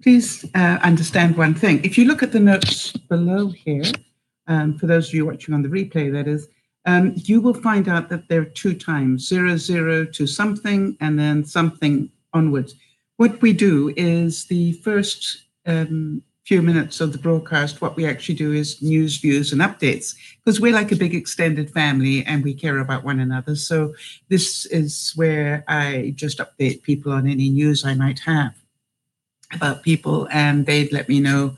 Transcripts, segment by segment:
please understand one thing. If you look at the notes below here, for those of you watching on the replay, that is, you will find out that there are 2 times, 00 to something and then something onwards. What we do is the first few minutes of the broadcast, what we actually do is news, views, and updates, because we're like a big extended family and we care about one another. So this is where I just update people on any news I might have about people, and they'd let me know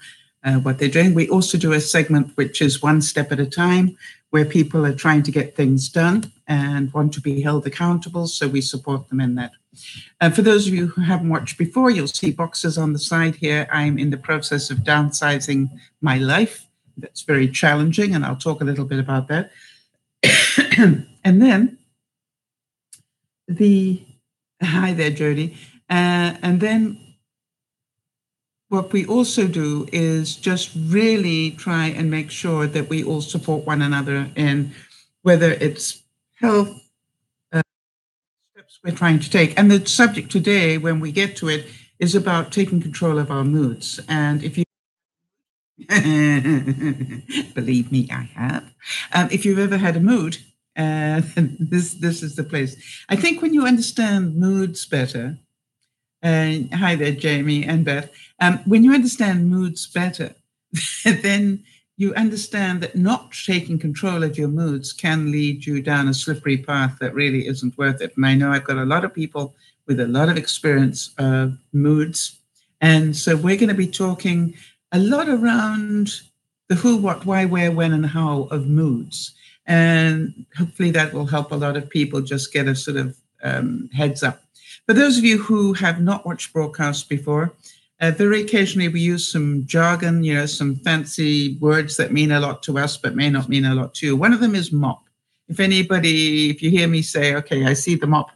what they're doing. We also do a segment which is one step at a time, where people are trying to get things done and want to be held accountable, so we support them in that. For those of you who haven't watched before, you'll see boxes on the side here. I'm in the process of downsizing my life. That's very challenging, and I'll talk a little bit about that. And then hi there, Jody. And then what we also do is just really try and make sure that we all support one another in whether it's health steps we're trying to take. And the subject today, when we get to it, is about taking control of our moods. And if you believe me, I have. If you've ever had a mood, this is the place. I think when you understand moods better, hi there, Jamie and Beth. When you understand moods better, then you understand that not taking control of your moods can lead you down a slippery path that really isn't worth it. And I know I've got a lot of people with a lot of experience of moods. And so we're going to be talking a lot around the who, what, why, where, when, and how of moods. And hopefully that will help a lot of people just get a sort of heads up. For those of you who have not watched broadcasts before, very occasionally we use some jargon, some fancy words that mean a lot to us, but may not mean a lot to you. One of them is mop. If you hear me say, okay, I see the mop,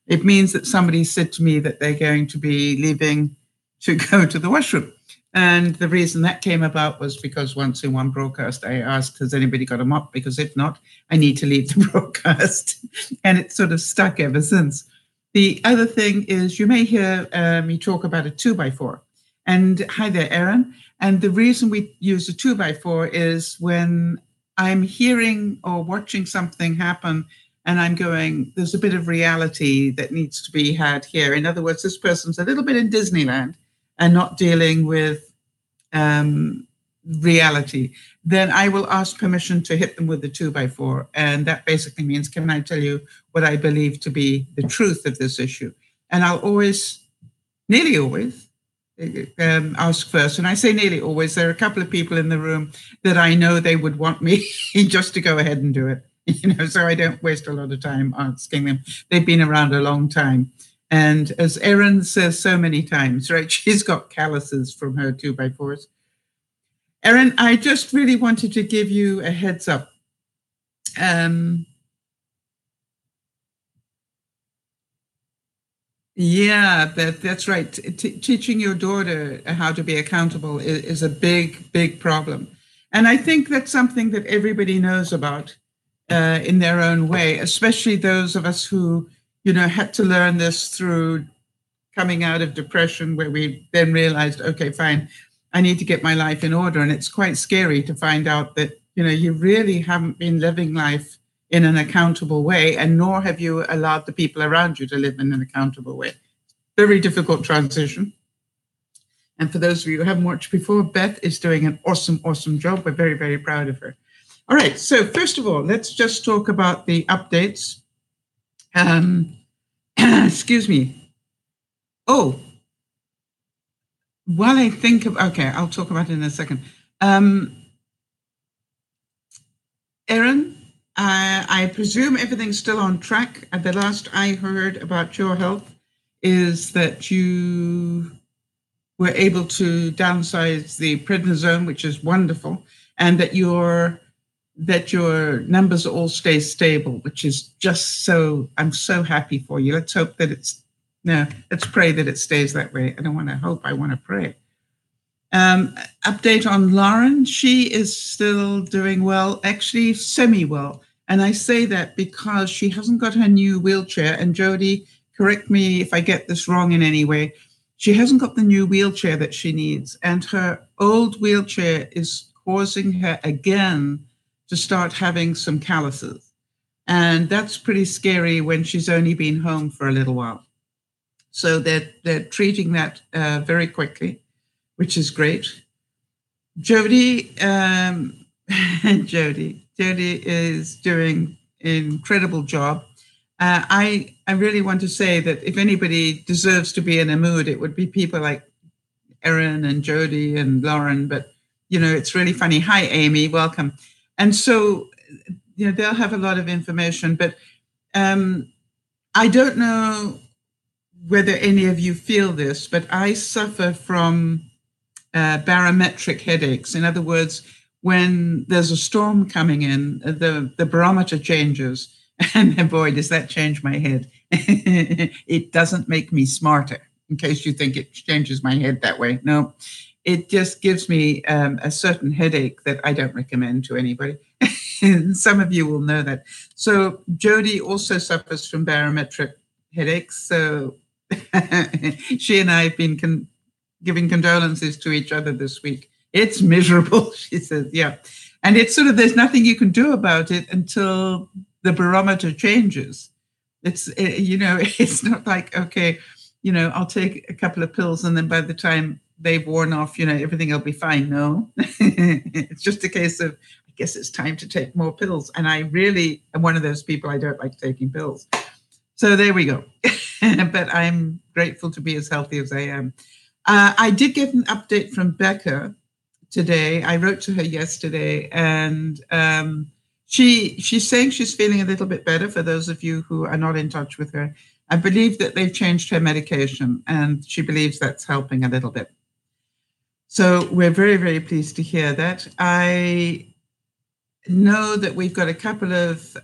it means that somebody said to me that they're going to be leaving to go to the washroom. And the reason that came about was because once in one broadcast, I asked, has anybody got a mop? Because if not, I need to leave the broadcast. And it's sort of stuck ever since. The other thing is you may hear me talk about a 2x4. And hi there, Erin. And the reason we use a 2x4 is when I'm hearing or watching something happen and I'm going, there's a bit of reality that needs to be had here. In other words, this person's a little bit in Disneyland and not dealing with reality, then I will ask permission to hit them with the 2x4. And that basically means, can I tell you what I believe to be the truth of this issue? And I'll nearly always, ask first. And I say nearly always, there are a couple of people in the room that I know they would want me just to go ahead and do it, so I don't waste a lot of time asking them. They've been around a long time. And as Erin says so many times, right, she's got calluses from her 2x4s. Erin, I just really wanted to give you a heads up. Yeah, that's right. Teaching your daughter how to be accountable is a big, big problem. And I think that's something that everybody knows about in their own way, especially those of us who, had to learn this through coming out of depression, where we then realized, okay, fine, I need to get my life in order. And it's quite scary to find out that, you really haven't been living life in an accountable way, and nor have you allowed the people around you to live in an accountable way. Very difficult transition. And for those of you who haven't watched before, Beth is doing an awesome, awesome job. We're very, very proud of her. All right, so first of all, let's just talk about the updates. Excuse me. Oh, while I think of, okay, I'll talk about it in a second. Erin, I presume everything's still on track. The last I heard about your health is that you were able to downsize the prednisone, which is wonderful, and that your numbers all stay stable, which is just I'm so happy for you. Let's hope that let's pray that it stays that way. I don't want to hope, I want to pray. Update on Lauren. She is still doing well, actually semi-well. And I say that because she hasn't got her new wheelchair. And Jody, correct me if I get this wrong in any way. she hasn't got the new wheelchair that she needs, and her old wheelchair is causing her again to start having some calluses. And that's pretty scary when she's only been home for a little while. So they're treating that very quickly, which is great. Jody, Jody is doing an incredible job. I really want to say that if anybody deserves to be in a mood, it would be people like Erin and Jody and Lauren. But it's really funny. Hi, Amy, welcome. And so they'll have a lot of information. But I don't know whether any of you feel this, but I suffer from barometric headaches. In other words, when there's a storm coming in, the barometer changes. And boy, does that change my head. It doesn't make me smarter, in case you think it changes my head that way. No, it just gives me a certain headache that I don't recommend to anybody. Some of you will know that. So Jody also suffers from barometric headaches. So she and I have been giving condolences to each other this week. It's miserable, she says, yeah. And it's sort of, there's nothing you can do about it until the barometer changes. It's, it's not like, okay, I'll take a couple of pills and then by the time they've worn off, everything will be fine. No, it's just a case of, I guess it's time to take more pills. And I really am one of those people, I don't like taking pills. So there we go. But I'm grateful to be as healthy as I am. I did get an update from Becca today. I wrote to her yesterday, and she's saying she's feeling a little bit better. For those of you who are not in touch with her, I believe that they've changed her medication, and she believes that's helping a little bit. So we're very, very pleased to hear that. I know that we've got a couple of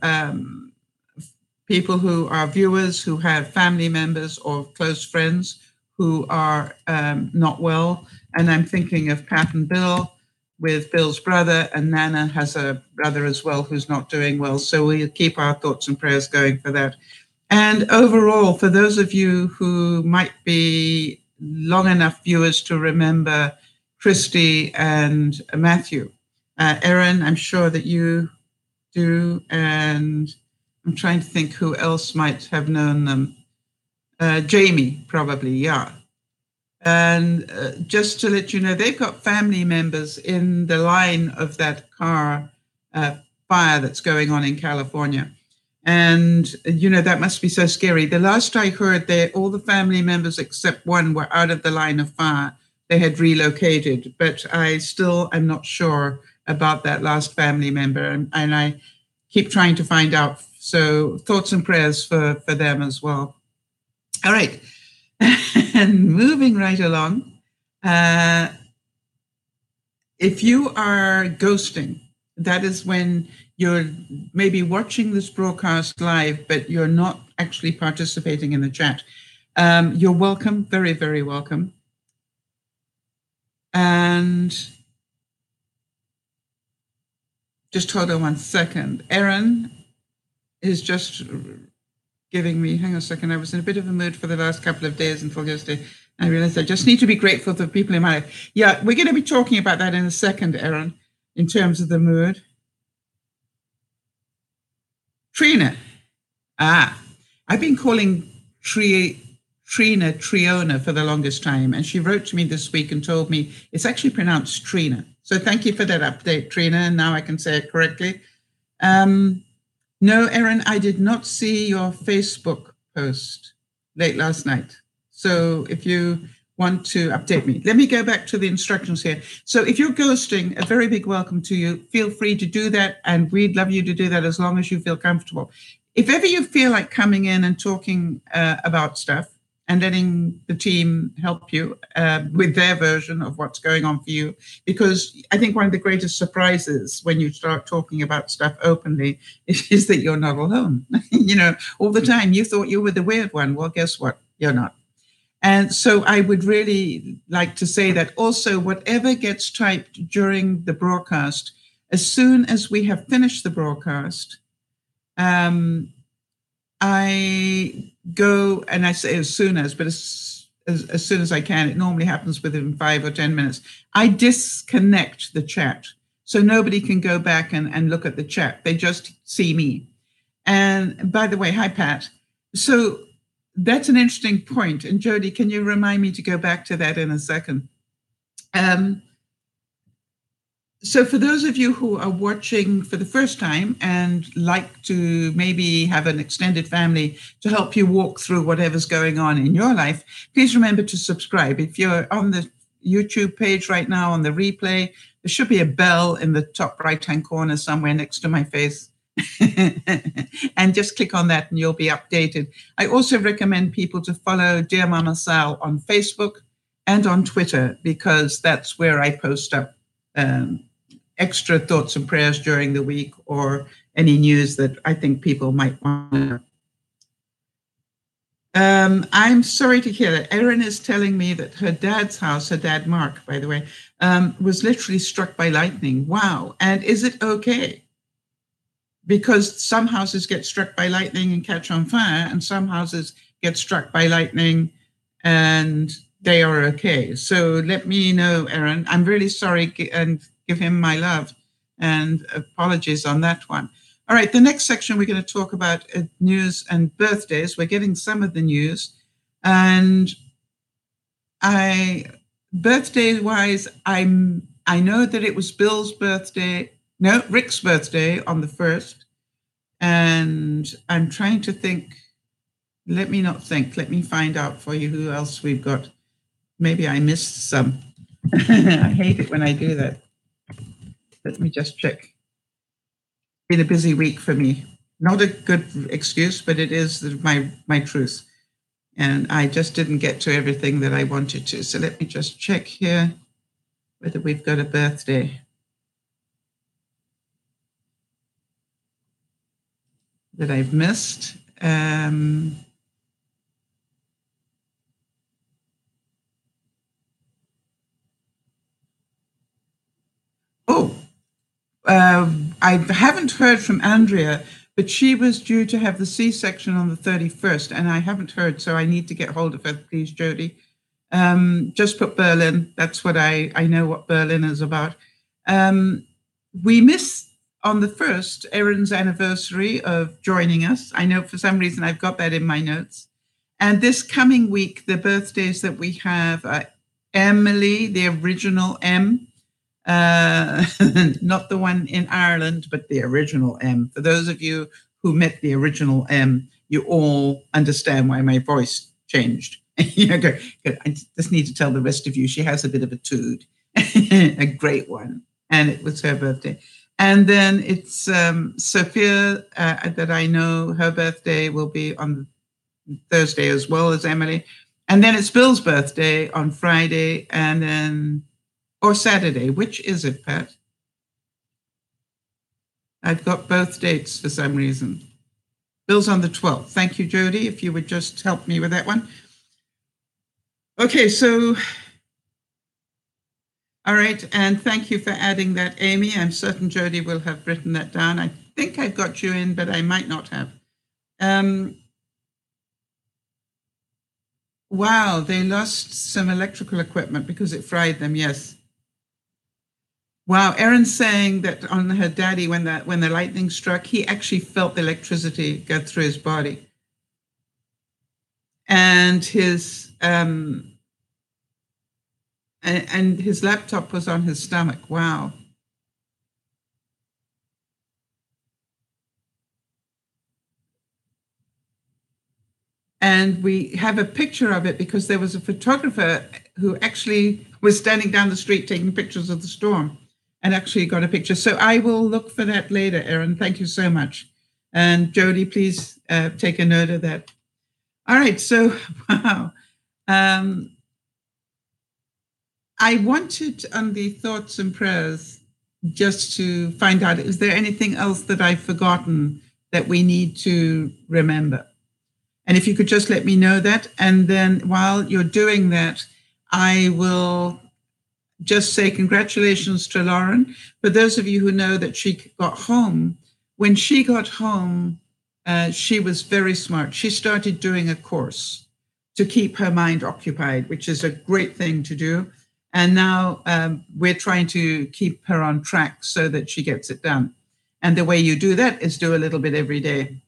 people who are viewers who have family members or close friends who are not well. And I'm thinking of Pat and Bill with Bill's brother, and Nana has a brother as well who's not doing well. So we'll keep our thoughts and prayers going for that. And overall, for those of you who might be long enough viewers to remember Christy and Matthew, Erin, I'm sure that you do, and I'm trying to think who else might have known them. Jamie, probably, yeah. And just to let you know, they've got family members in the line of that car fire that's going on in California. And, that must be so scary. The last I heard, all the family members except one were out of the line of fire. They had relocated, but I still am not sure about that last family member. And I keep trying to find out. So thoughts and prayers for them as well. All right. And moving right along, if you are ghosting, that is when you're maybe watching this broadcast live, but you're not actually participating in the chat. You're welcome, very, very welcome. And just hold on one second. Erin is just giving me, hang on a second, I was in a bit of a mood for the last couple of days until yesterday. I realized I just need to be grateful to the people in my life. Yeah, we're going to be talking about that in a second, Erin, in terms of the mood. Trina. I've been calling Trina Triona for the longest time, and she wrote to me this week and told me it's actually pronounced Trina. So thank you for that update, Trina, and now I can say it correctly. No, Erin, I did not see your Facebook post late last night. So if you want to update me, let me go back to the instructions here. So if you're ghosting, a very big welcome to you. Feel free to do that, and we'd love you to do that as long as you feel comfortable. If ever you feel like coming in and talking about stuff and letting the team help you with their version of what's going on for you, because I think one of the greatest surprises when you start talking about stuff openly is that you're not alone. All the time you thought you were the weird one. Well, guess what? You're not. And so I would really like to say that also whatever gets typed during the broadcast, as soon as we have finished the broadcast, I go and I say as soon as, but as soon as I can. It normally happens within 5 or 10 minutes. I disconnect the chat so nobody can go back and look at the chat. They just see me. And by the way, hi, Pat. So that's an interesting point. And Jody, can you remind me to go back to that in a second? So for those of you who are watching for the first time and like to maybe have an extended family to help you walk through whatever's going on in your life, please remember to subscribe. If you're on the YouTube page right now on the replay, there should be a bell in the top right-hand corner somewhere next to my face. And just click on that and you'll be updated. I also recommend people to follow Dear Mama Sal on Facebook and on Twitter, because that's where I post up extra thoughts and prayers during the week, or any news that I think people might want to know. I'm sorry to hear that. Erin is telling me that her dad's house, her dad Mark, by the way, was literally struck by lightning. Wow. And is it okay? Because some houses get struck by lightning and catch on fire, and some houses get struck by lightning and they are okay. So let me know, Erin. I'm really sorry, and give him my love and apologies on that one. All right, the next section we're going to talk about news and birthdays. We're getting some of the news, and birthday-wise, I know that it was Bill's birthday. No, Rick's birthday on the 1st, and I'm trying to think. Let me not think. Let me find out for you who else we've got. Maybe I missed some. I hate it when I do that. Let me just check. It's been a busy week for me. Not a good excuse, but it is my truth. And I just didn't get to everything that I wanted to. So let me just check here whether we've got a birthday that I've missed. I haven't heard from Andrea, but she was due to have the C-section on the 31st, and I haven't heard, so I need to get hold of her, please, Jody. Just put Berlin. That's what I know what Berlin is about. We missed on the 1st, Erin's anniversary of joining us. I know for some reason I've got that in my notes. And this coming week, the birthdays that we have are Emily, the original M, not the one in Ireland, but the original M. For those of you who met the original M, you all understand why my voice changed. Good. I just need to tell the rest of you, she has a bit of a toot, a great one. And it was her birthday. And then it's Sophia that I know, her birthday will be on Thursday as well as Emily. And then it's Bill's birthday on Friday, and then, or Saturday. Which is it, Pat? I've got both dates for some reason. Bill's on the 12th. Thank you, Jody, if you would just help me with that one. Okay, so, all right, and thank you for adding that, Amy. I'm certain Jody will have written that down. I think I've got you in, but I might not have. Wow, they lost some electrical equipment because it fried them, yes. Wow, Erin's saying that on her daddy, when the lightning struck, he actually felt the electricity go through his body. And his laptop was on his stomach. Wow. And we have a picture of it because there was a photographer who actually was standing down the street taking pictures of the storm and actually got a picture. So I will look for that later, Erin. Thank you so much. And Jody, please take a note of that. All right, so wow. I wanted on the thoughts and prayers just to find out, is there anything else that I've forgotten that we need to remember? And if you could just let me know that. And then while you're doing that, I will just say congratulations to Lauren. For those of you who know that she got home, when she got home, she was very smart. She started doing a course to keep her mind occupied, which is a great thing to do. And now we're trying to keep her on track so that she gets it done. And the way you do that is do a little bit every day.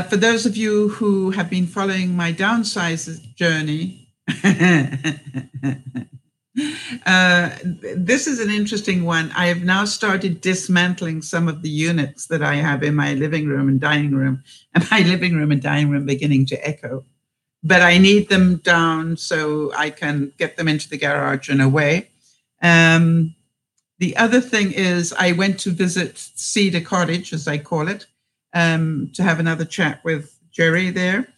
For those of you who have been following my downsize journey, this is an interesting one. I have now started dismantling some of the units that I have in my living room and dining room, and my living room and dining room beginning to echo. But I need them down so I can get them into the garage and away. The other thing is I went to visit Cedar Cottage, as I call it, to have another chat with Jerry there.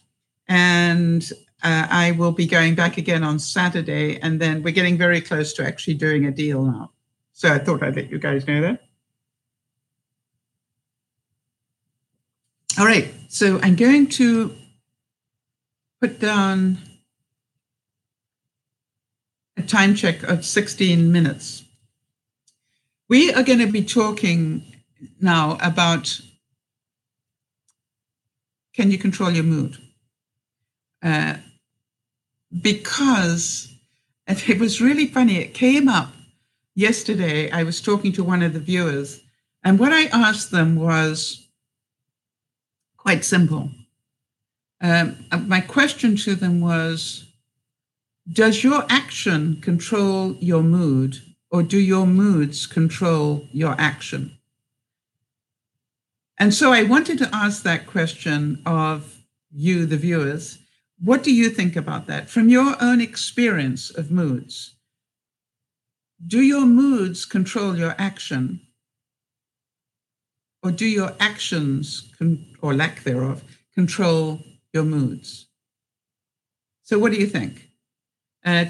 And I will be going back again on Saturday. And then we're getting very close to actually doing a deal now. So I thought I'd let you guys know that. All right. So I'm going to put down a time check of 16 minutes. We are going to be talking now about, can you control your mood? Because it was really funny. It came up yesterday. I was talking to one of the viewers, and what I asked them was quite simple. My question to them was, does your action control your mood, or do your moods control your action? And so I wanted to ask that question of you, the viewers. What do you think about that? From your own experience of moods, do your moods control your action? Or do your actions, or lack thereof, control your moods? So what do you think?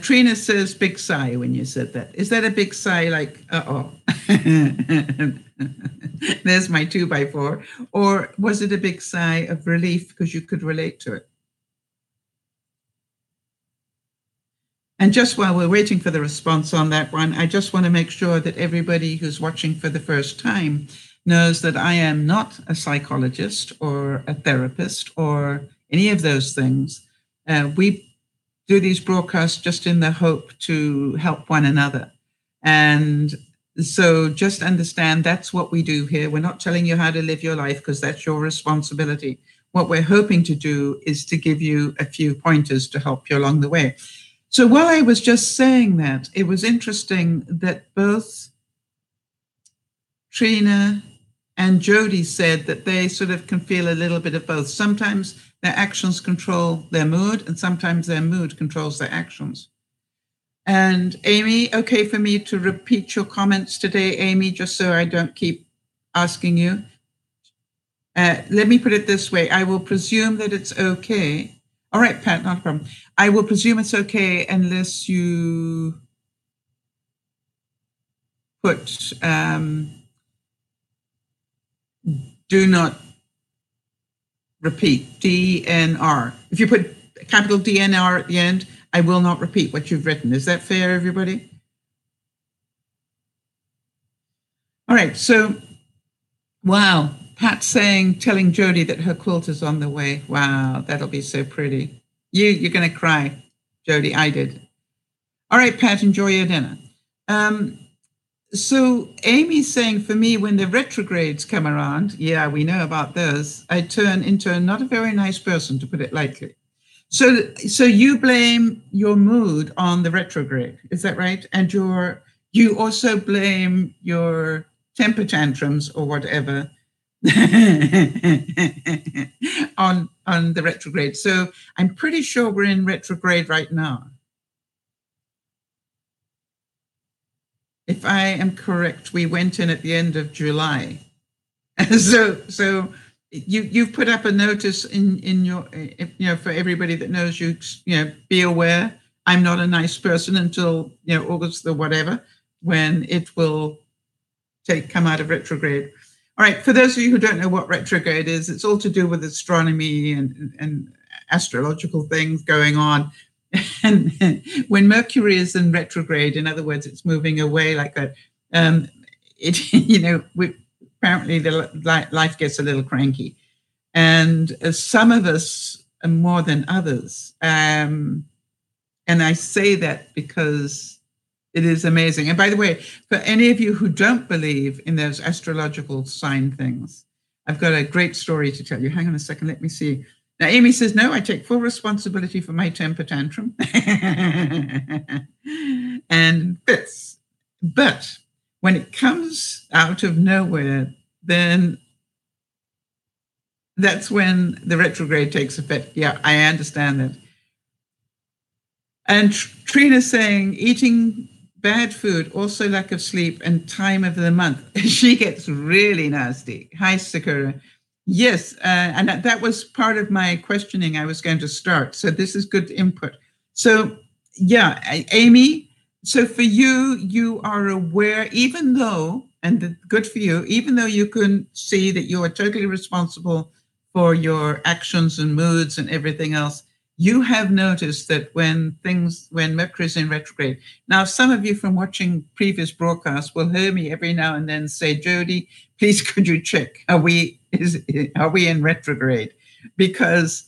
Trina says big sigh when you said that. Is that a big sigh like, uh-oh, there's my 2x4? Or was it a big sigh of relief because you could relate to it? And just while we're waiting for the response on that one, I just want to make sure that everybody who's watching for the first time knows that I am not a psychologist or a therapist or any of those things. We do these broadcasts just in the hope to help one another. And so just understand that's what we do here. We're not telling you how to live your life because that's your responsibility. What we're hoping to do is to give you a few pointers to help you along the way. So while I was just saying that, it was interesting that both Trina and Jody said that they sort of can feel a little bit of both. Sometimes their actions control their mood, and sometimes their mood controls their actions. And Amy, okay for me to repeat your comments today, Amy, just so I don't keep asking you? Let me put it this way. I will presume that it's okay. All right, Pat, not a problem. I will presume it's okay unless you put do not repeat, DNR. If you put capital DNR at the end, I will not repeat what you've written. Is that fair, everybody? All right, so, wow. Pat's telling Jody that her quilt is on the way. Wow, that'll be so pretty. You're going to cry, Jody. I did. All right, Pat, enjoy your dinner. So Amy's saying, for me, when the retrogrades come around, yeah, we know about those, I turn into not a very nice person, to put it lightly. So you blame your mood on the retrograde, is that right? And you also blame your temper tantrums or whatever on the retrograde. So I'm pretty sure we're in retrograde right now. If I am correct, we went in at the end of July. So you've put up a notice in your, for everybody that knows you, be aware. I'm not a nice person until, August or whatever, when it will come out of retrograde. All right, for those of you who don't know what retrograde is, it's all to do with astronomy and astrological things going on. And when Mercury is in retrograde, in other words, it's moving away like that, apparently the life gets a little cranky. And some of us more than others. And I say that because it is amazing. And by the way, for any of you who don't believe in those astrological sign things, I've got a great story to tell you. Hang on a second, let me see. Now, Amy says, no, I take full responsibility for my temper tantrum. And fits. But when it comes out of nowhere, then that's when the retrograde takes effect. Yeah, I understand that. And Trina's saying, eating bad food, also lack of sleep, and time of the month. She gets really nasty. Hi, Sakura. Yes, and that was part of my questioning I was going to start. So this is good input. So yeah, Amy, so for you, you are aware, even though, and good for you, even though you can see that you are totally responsible for your actions and moods and everything else, you have noticed that when Mercury is in retrograde. Now, some of you from watching previous broadcasts will hear me every now and then say, Jody, please could you check, are we in retrograde? Because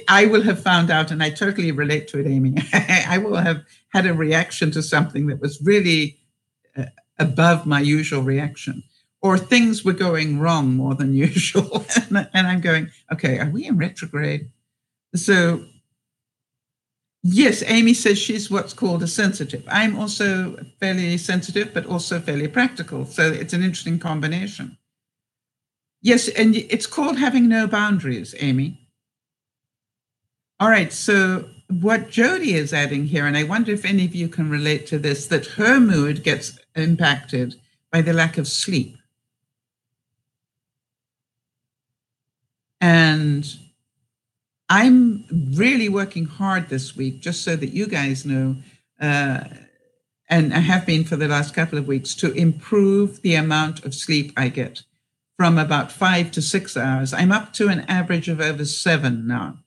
I will have found out, and I totally relate to it, Amy. I will have had a reaction to something that was really above my usual reaction, or things were going wrong more than usual. And I'm going, okay, are we in retrograde? So yes, Amy says she's what's called a sensitive. I'm also fairly sensitive, but also fairly practical. So it's an interesting combination. Yes, and it's called having no boundaries, Amy. All right, so what Jody is adding here, and I wonder if any of you can relate to this, that her mood gets impacted by the lack of sleep. And I'm really working hard this week, just so that you guys know, and I have been for the last couple of weeks, to improve the amount of sleep I get from about 5 to 6 hours. I'm up to an average of over 7 now.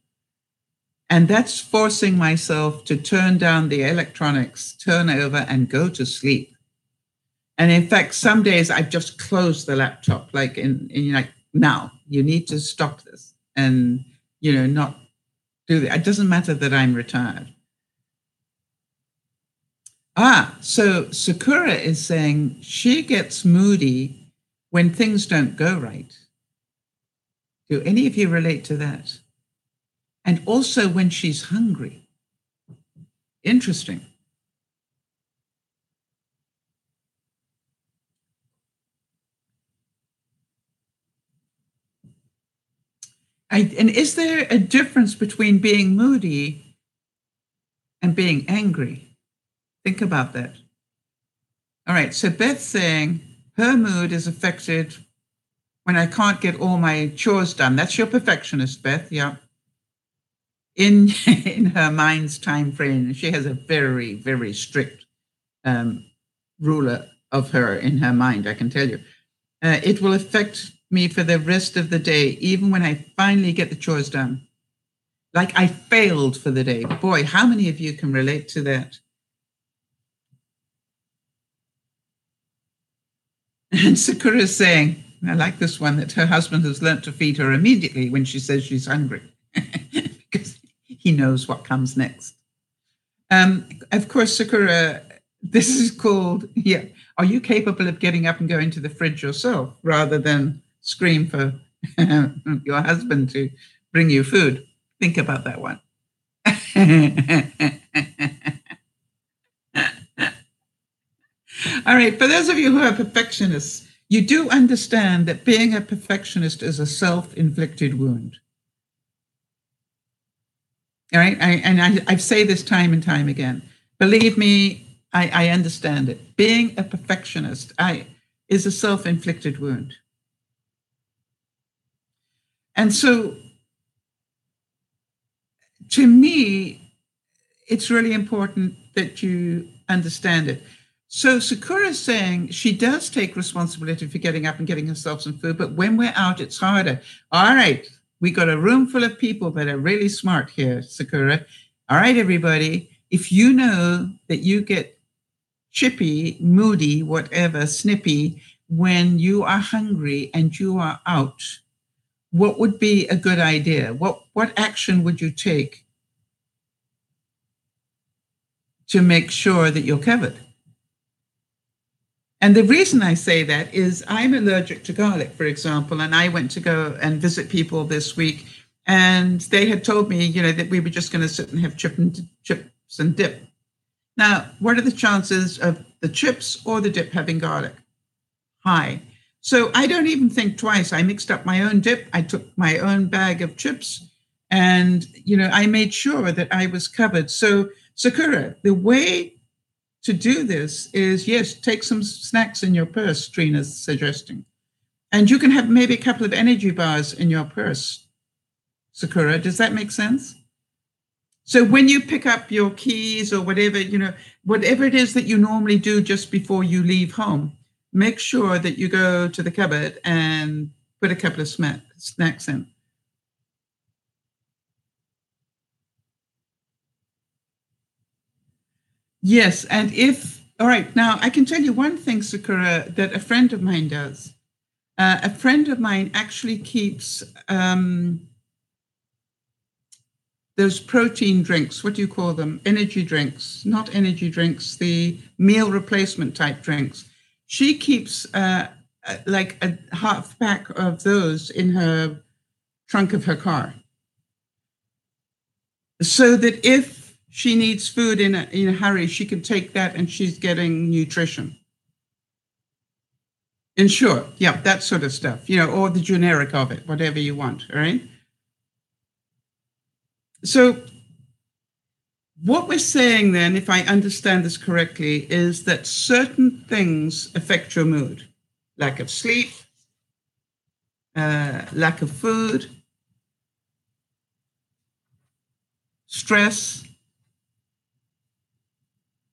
And that's forcing myself to turn down the electronics, turn over, and go to sleep. And in fact, some days I've just closed the laptop, like now, you need to stop this and, not do that. It doesn't matter that I'm retired. So Sakura is saying she gets moody when things don't go right. Do any of you relate to that? And also when she's hungry. Interesting. And is there a difference between being moody and being angry? Think about that. All right, so Beth's saying her mood is affected when I can't get all my chores done. That's your perfectionist, Beth, yeah. In her mind's time frame, she has a very, very strict ruler of her in her mind, I can tell you. It will affect me for the rest of the day, even when I finally get the chores done. Like I failed for the day. Boy, how many of you can relate to that? And Sakura is saying, I like this one, that her husband has learnt to feed her immediately when she says she's hungry, because he knows what comes next. Of course, Sakura, this is called, are you capable of getting up and going to the fridge yourself rather than scream for your husband to bring you food? Think about that one. All right, for those of you who are perfectionists, you do understand that being a perfectionist is a self-inflicted wound. All right, I say this time and time again. Believe me, I understand it. Being a perfectionist is a self-inflicted wound. And so, to me, it's really important that you understand it. So Sakura is saying she does take responsibility for getting up and getting herself some food, but when we're out, it's harder. All right, we got a room full of people that are really smart here, Sakura. All right, everybody, if you know that you get chippy, moody, whatever, snippy, when you are hungry and you are out, what would be a good idea? What what action would you take to make sure that you're covered? And the reason I say that is I'm allergic to garlic, for example, and I went to go and visit people this week, and they had told me, that we were just going to sit and have chips and dip. Now, what are the chances of the chips or the dip having garlic? High. So I don't even think twice. I mixed up my own dip. I took my own bag of chips, and, I made sure that I was covered. So, Sakura, the way to do this is, yes, take some snacks in your purse, Trina's suggesting. And you can have maybe a couple of energy bars in your purse, Sakura. Does that make sense? So when you pick up your keys or whatever, whatever it is that you normally do just before you leave home, make sure that you go to the cupboard and put a couple of snacks in. Yes, and all right, now I can tell you one thing, Sakura, that a friend of mine does. A friend of mine actually keeps those protein drinks. What do you call them? Energy drinks, not energy drinks, the meal replacement type drinks. She keeps like a half pack of those in her trunk of her car, so that if she needs food in a hurry, she can take that and she's getting nutrition. Ensure, yeah, that sort of stuff, or the generic of it, whatever you want, right? So what we're saying then, if I understand this correctly, is that certain things affect your mood. Lack of sleep, lack of food, stress.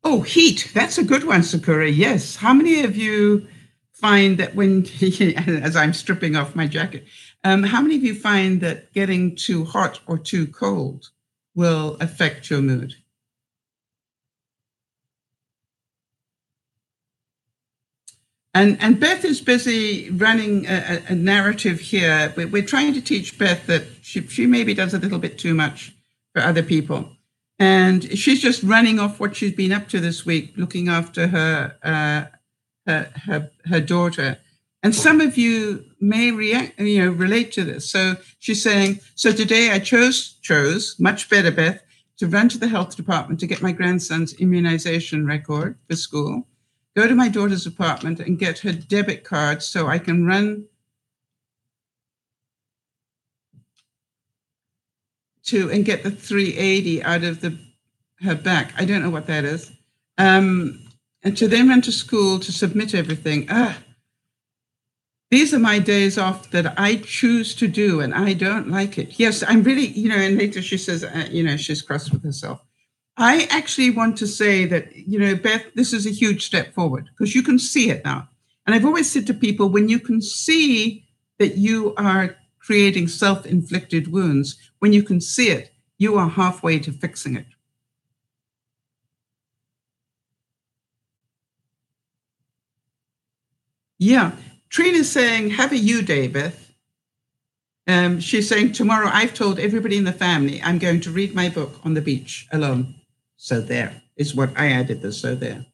Oh, heat. That's a good one, Sakura. Yes. How many of you find that when, as I'm stripping off my jacket, how many of you find that getting too hot or too cold will affect your mood? And Beth is busy running a narrative here. We're trying to teach Beth that she maybe does a little bit too much for other people. And she's just running off what she's been up to this week, looking after her daughter. And some of you may relate to this. So she's saying, so today I chose, much better, Beth, to run to the health department to get my grandson's immunization record for school, go to my daughter's apartment and get her debit card so I can run and get the 380 out of her back. I don't know what that is. And to then run to school to submit everything. These are my days off that I choose to do, and I don't like it. Yes, I'm really, and later she says, she's cross with herself. I actually want to say that, Beth, this is a huge step forward because you can see it now. And I've always said to people, when you can see that you are creating self-inflicted wounds, when you can see it, you are halfway to fixing it. Yeah. Trina's saying, have a you day, Beth. She's saying, tomorrow I've told everybody in the family I'm going to read my book on the beach alone. So there is what I added this, so there.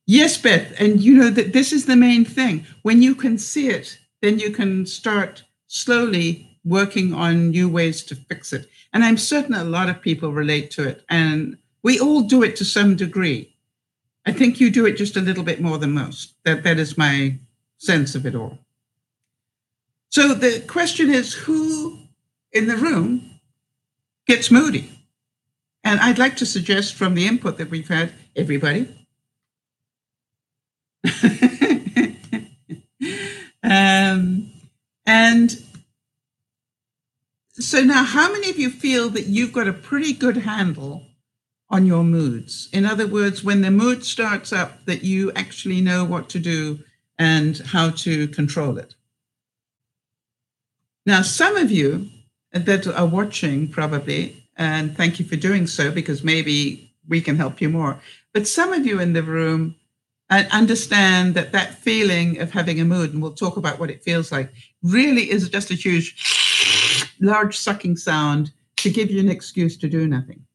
Yes, Beth, and that this is the main thing. When you can see it, then you can start slowly working on new ways to fix it. And I'm certain a lot of people relate to it, and we all do it to some degree. I think you do it just a little bit more than most. That is my sense of it all. So the question is, who in the room gets moody? And I'd like to suggest from the input that we've had, everybody. And so now, how many of you feel that you've got a pretty good handle on your moods? In other words, when the mood starts up, that you actually know what to do and how to control it. Now, some of you that are watching probably, and thank you for doing so, because maybe we can help you more. But some of you in the room understand that feeling of having a mood, and we'll talk about what it feels like, really is just a huge large sucking sound to give you an excuse to do nothing.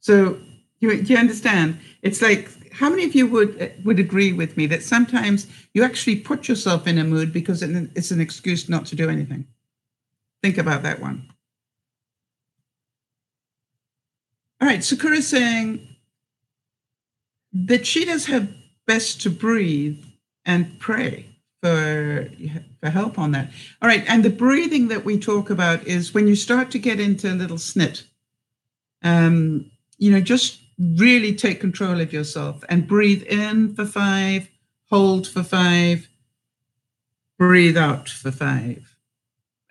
So you understand? It's like, how many of you would agree with me that sometimes you actually put yourself in a mood because it's an excuse not to do anything? Think about that one. All right, Sakura is saying that she does her best to breathe and pray for help on that. All right, and the breathing that we talk about is when you start to get into a little snit, just really take control of yourself and breathe in for 5, hold for 5, breathe out for 5.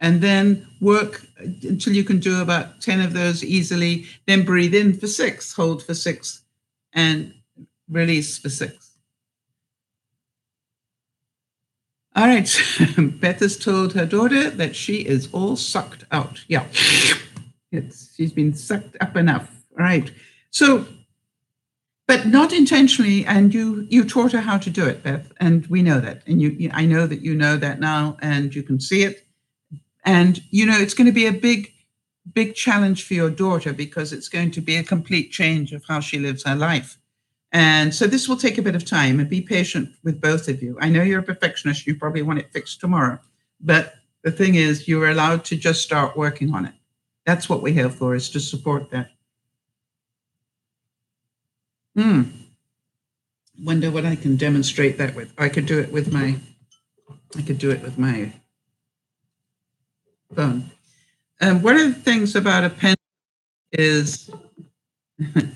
And then work until you can do about 10 of those easily. Then breathe in for 6, hold for 6, and release for 6. All right. Beth has told her daughter that she is all sucked out. Yeah. She's been sucked up enough. All right. So, but not intentionally. And you taught her how to do it, Beth. And we know that. And I know that you know that now, and you can see it. And, it's going to be a big, big challenge for your daughter because it's going to be a complete change of how she lives her life. And so this will take a bit of time, and be patient with both of you. I know you're a perfectionist. You probably want it fixed tomorrow. But the thing is, you're allowed to just start working on it. That's what we're here for, is to support that. Wonder what I can demonstrate that with. I could do it with my phone. One of the things about a pen is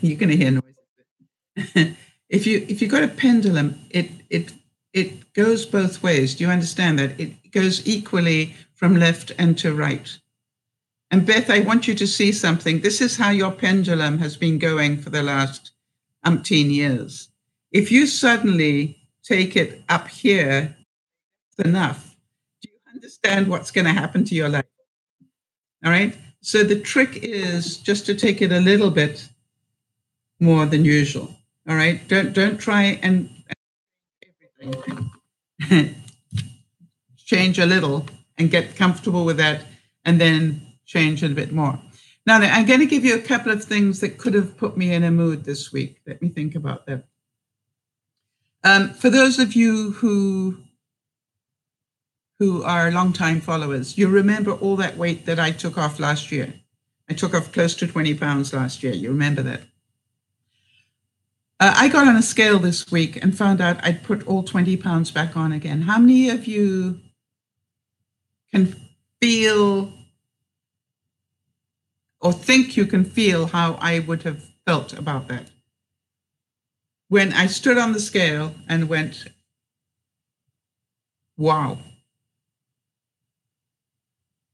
you're going to hear noise. If you got a pendulum, it goes both ways. Do you understand that? It goes equally from left and to right. And Beth, I want you to see something. This is how your pendulum has been going for the last umpteen years. If you suddenly take it up here enough, do you understand what's going to happen to your life? All right. So the trick is just to take it a little bit more than usual. All right. Don't try and everything. Change a little and get comfortable with that, and then change it a bit more. Now, I'm going to give you a couple of things that could have put me in a mood this week. Let me think about that. For those of you who are longtime followers, you remember all that weight that I took off last year. I took off close to 20 pounds last year. You remember that? I got on a scale this week and found out I'd put all 20 pounds back on again. How many of you can feel or think you can feel how I would have felt about that? When I stood on the scale and went, wow,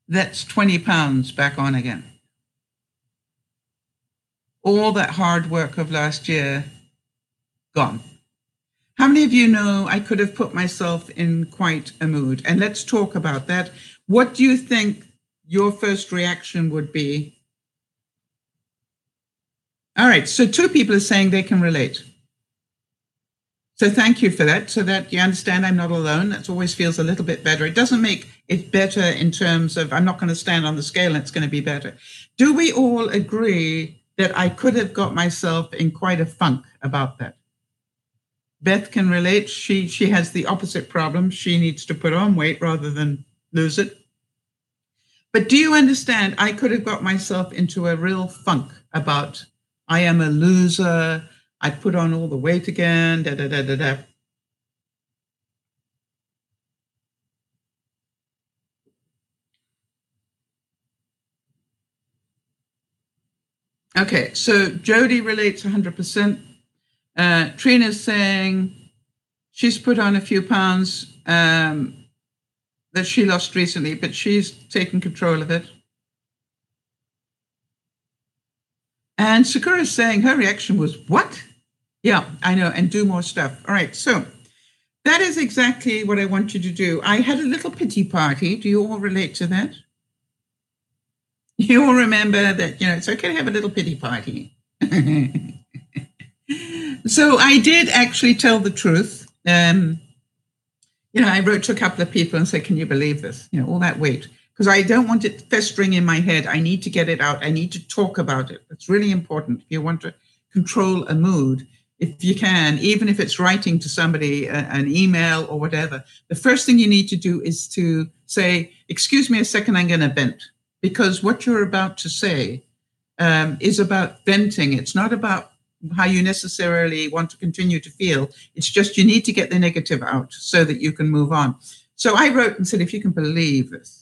that's 20 pounds back on again. All that hard work of last year, gone. How many of you know I could have put myself in quite a mood? And let's talk about that. What do you think your first reaction would be? All right, so 2 people are saying they can relate. So thank you for that, so that you understand I'm not alone. That always feels a little bit better. It doesn't make it better in terms of I'm not going to stand on the scale and it's going to be better. Do we all agree that I could have got myself in quite a funk about that? Beth can relate. She has the opposite problem. She needs to put on weight rather than lose it. But do you understand? I could have got myself into a real funk about I am a loser. I put on all the weight again. Da da da da da. Okay, so Jody relates 100%. Trina's saying she's put on a few pounds that she lost recently, but she's taken control of it. And Sakura's saying her reaction was, what? Yeah, I know, and do more stuff. All right, so that is exactly what I want you to do. I had a little pity party. Do you all relate to that? You all remember that, it's okay to have a little pity party. So I did actually tell the truth. I wrote to a couple of people and said, can you believe this? All that weight. Because I don't want it festering in my head. I need to get it out. I need to talk about it. It's really important. If you want to control a mood, if you can, even if it's writing to somebody an email or whatever, the first thing you need to do is to say, excuse me a second, I'm going to vent. Because what you're about to say is about venting. It's not about how you necessarily want to continue to feel. It's just you need to get the negative out so that you can move on. So I wrote and said, if you can believe this,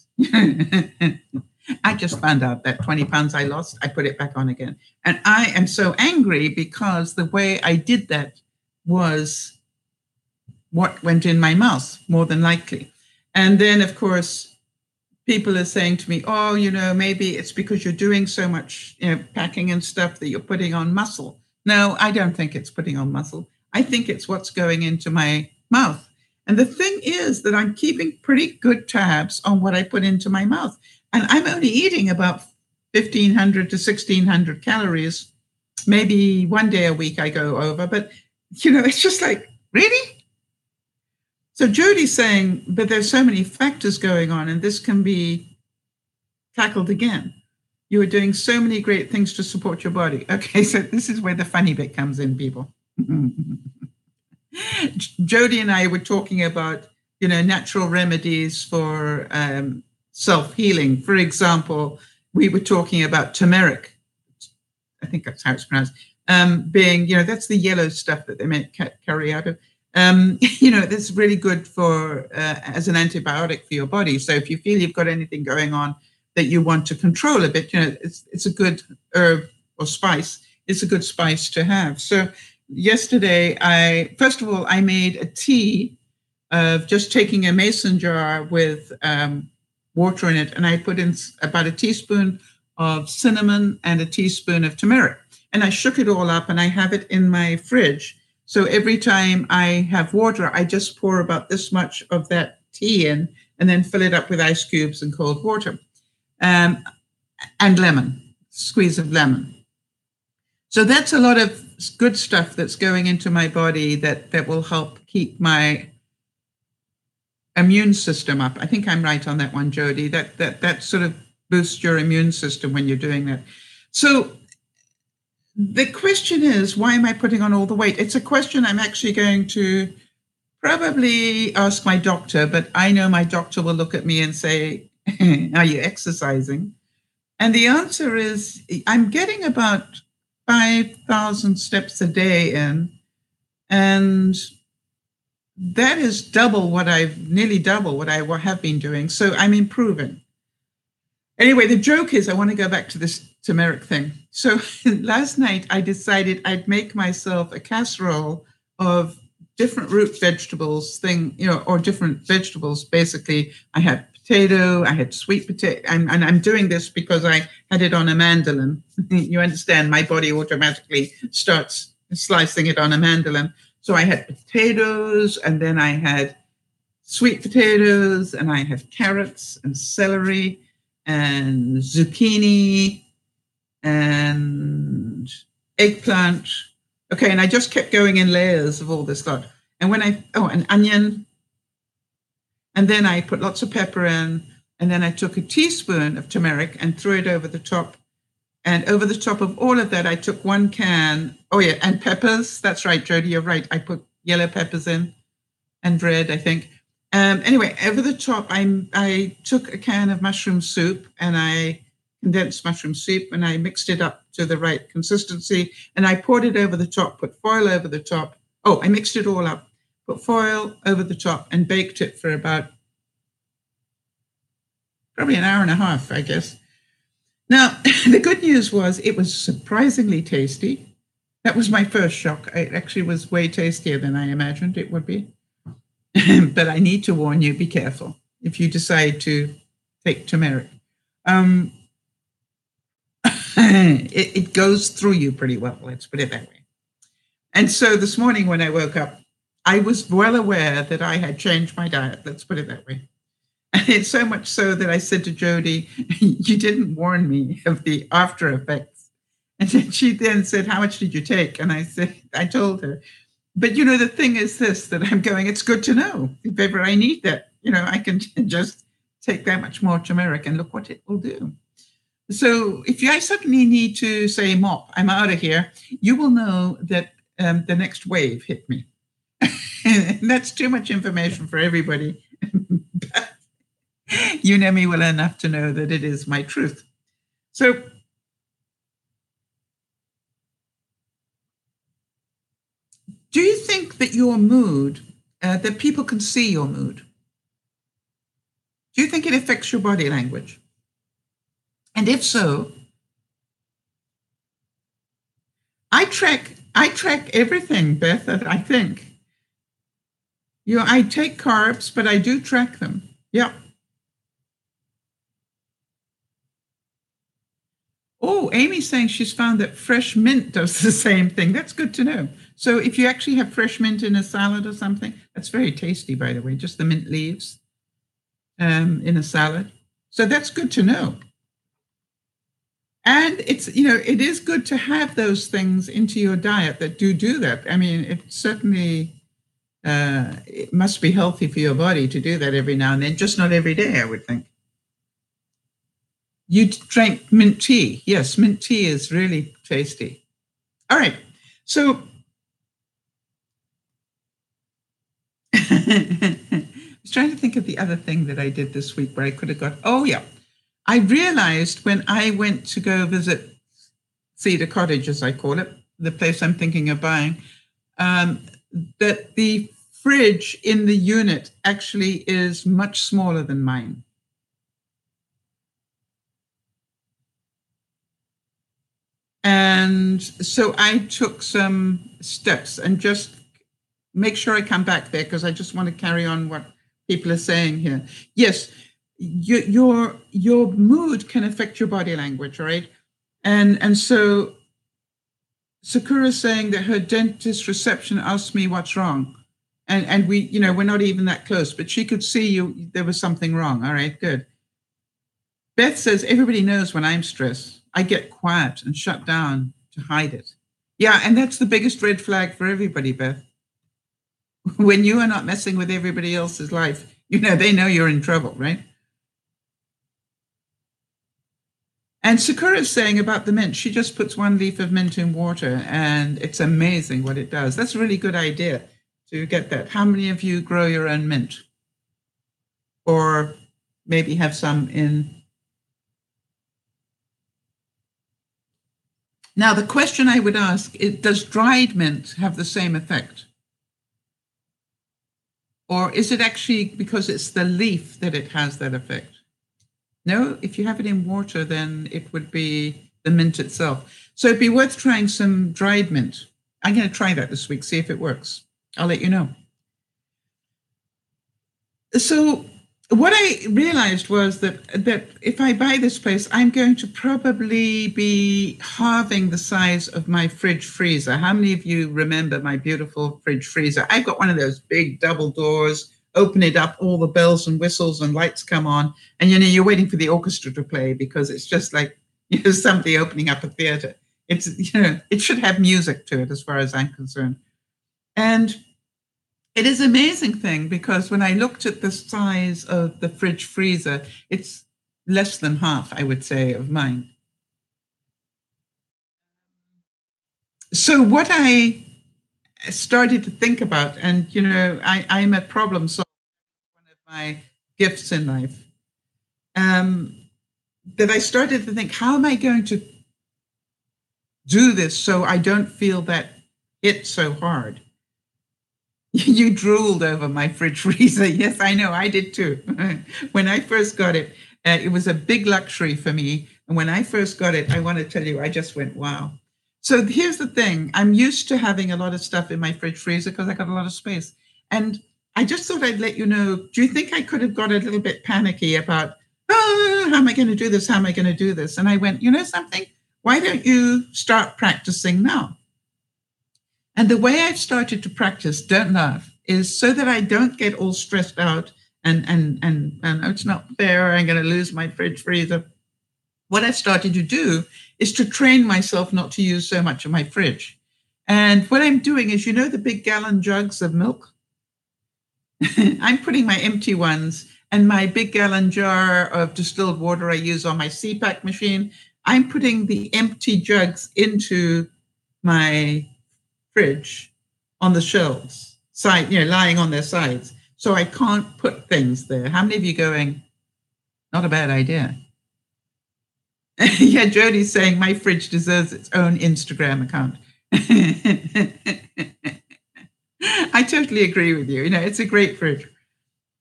I just found out that 20 pounds I lost, I put it back on again. And I am so angry because the way I did that was what went in my mouth, more than likely. And then, of course, people are saying to me, oh, maybe it's because you're doing so much, packing and stuff that you're putting on muscle. No, I don't think it's putting on muscle. I think it's what's going into my mouth. And the thing is that I'm keeping pretty good tabs on what I put into my mouth. And I'm only eating about 1,500 to 1,600 calories. Maybe one day a week I go over. But, it's just like, really? So Jody's saying, but there's so many factors going on, and this can be tackled again. You are doing so many great things to support your body. Okay, so this is where the funny bit comes in, people. Jody and I were talking about, natural remedies for self-healing. For example, we were talking about turmeric. I think that's how it's pronounced. Being, that's the yellow stuff that they make curry out of. That's really good for as an antibiotic for your body. So if you feel you've got anything going on that you want to control a bit, it's a good herb or spice. It's a good spice to have. So yesterday, first of all, I made a tea of just taking a mason jar with water in it, and I put in about a teaspoon of cinnamon and a teaspoon of turmeric. And I shook it all up, and I have it in my fridge. So every time I have water, I just pour about this much of that tea in, and then fill it up with ice cubes and cold water. And lemon, squeeze of lemon. So that's a lot of good stuff that's going into my body that will help keep my immune system up. I think I'm right on that one, Jody. That sort of boosts your immune system when you're doing that. So the question is, why am I putting on all the weight? It's a question I'm actually going to probably ask my doctor, but I know my doctor will look at me and say, are you exercising? And the answer is, I'm getting about 5,000 steps a day in, and that is nearly double what I have been doing. So I'm improving. Anyway, the joke is I want to go back to this turmeric thing. So last night I decided I'd make myself a casserole of different root vegetables or different vegetables. Basically, I had potato, I had sweet potato, and I'm doing this because I had it on a mandolin. You understand, my body automatically starts slicing it on a mandolin. So I had potatoes, and then I had sweet potatoes, and I have carrots and celery and zucchini and eggplant. Okay, and I just kept going in layers of all this lot. And an onion. And then I put lots of pepper in, and then I took a teaspoon of turmeric and threw it over the top. And over the top of all of that, I took 1 can. Oh, yeah, and peppers. That's right, Jody, you're right. I put yellow peppers in and red, I think. Anyway, over the top, I took a can of mushroom soup, and I condensed mushroom soup, and I mixed it up to the right consistency, and I poured it over the top, put foil over the top. Oh, I mixed it all up, put foil over the top, and baked it for about probably an hour and a half, I guess. Now, the good news was it was surprisingly tasty. That was my first shock. It actually was way tastier than I imagined it would be. But I need to warn you, be careful if you decide to take turmeric. It goes through you pretty well, let's put it that way. And so this morning when I woke up, I was well aware that I had changed my diet, let's put it that way. And it's so much so that I said to Jody, you didn't warn me of the after effects. And then she then said, how much did you take? And I told her. But the thing is this, that I'm going, it's good to know. If ever I need that, I can just take that much more turmeric and look what it will do. So if I suddenly need to say mop, I'm out of here, you will know that the next wave hit me. And that's too much information for everybody. But you know me well enough to know that it is my truth. So do you think that your mood, that people can see your mood? Do you think it affects your body language? And if so, I track everything, Beth, I think. I take carbs, but I do track them. Yeah. Oh, Amy's saying she's found that fresh mint does the same thing. That's good to know. So if you actually have fresh mint in a salad or something, that's very tasty, by the way, just the mint leaves in a salad. So that's good to know. And it's, it is good to have those things into your diet that do that. I mean, it certainly, it must be healthy for your body to do that every now and then, just not every day, I would think. You drank mint tea. Yes, mint tea is really tasty. All right. So I was trying to think of the other thing that I did this week where I could have got, oh, yeah. I realized when I went to go visit Cedar Cottage, as I call it, the place I'm thinking of buying, that the fridge in the unit actually is much smaller than mine. And so I took some steps and just make sure I come back there because I just want to carry on what people are saying here. Yes, your mood can affect your body language, right? And so Sakura's saying that her dentist reception asked me what's wrong. And we, we're not even that close, but she could see there was something wrong. All right, good. Beth says, everybody knows when I'm stressed, I get quiet and shut down to hide it. Yeah, and that's the biggest red flag for everybody, Beth. When you are not messing with everybody else's life, they know you're in trouble, right? And Sakura's saying about the mint, she just puts 1 leaf of mint in water and it's amazing what it does. That's a really good idea to get that. How many of you grow your own mint? Or maybe have some in? Now, the question I would ask is, does dried mint have the same effect? Or is it actually because it's the leaf that it has that effect? No, if you have it in water, then it would be the mint itself. So it'd be worth trying some dried mint. I'm going to try that this week, see if it works. I'll let you know. So what I realized was that if I buy this place, I'm going to probably be halving the size of my fridge freezer. How many of you remember my beautiful fridge freezer? I've got one of those big double doors. Open it up, all the bells and whistles and lights come on, and you're waiting for the orchestra to play because it's just like somebody opening up a theater. It's it should have music to it as far as I'm concerned. And it is an amazing thing because when I looked at the size of the fridge freezer, it's less than half, I would say, of mine. So what I started to think about, and I'm a problem solver, one of my gifts in life, that I started to think, how am I going to do this so I don't feel that hit so hard? You drooled over my fridge freezer. Yes, I know, I did too. When I first got it, it was a big luxury for me. And when I first got it, I want to tell you, I just went, wow. So here's the thing. I'm used to having a lot of stuff in my fridge freezer because I got a lot of space. And I just thought I'd let you know, do you think I could have got a little bit panicky about, how am I going to do this? How am I going to do this? And I went, you know something? Why don't you start practicing now? And the way I've started to practice, don't laugh, is so that I don't get all stressed out and it's not fair, I'm going to lose my fridge freezer. What I've started to do is to train myself not to use so much of my fridge. And what I'm doing is, the big gallon jugs of milk? I'm putting my empty ones and my big gallon jar of distilled water I use on my CPAC machine. I'm putting the empty jugs into my fridge on the shelves, lying on their sides. So I can't put things there. How many of you going, not a bad idea? Yeah, Jody's saying my fridge deserves its own Instagram account. I totally agree with you. It's a great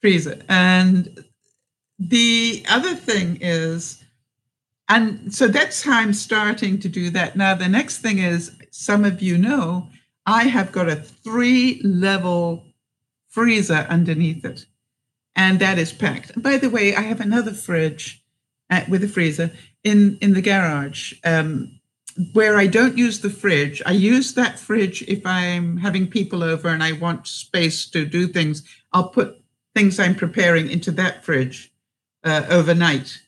freezer. And the other thing is, and so that's how I'm starting to do that. Now, the next thing is, some of you know, I have got a 3-level freezer underneath it, and that is packed. And by the way, I have another fridge with a freezer in the garage where I don't use the fridge. I use that fridge if I'm having people over and I want space to do things. I'll put things I'm preparing into that fridge overnight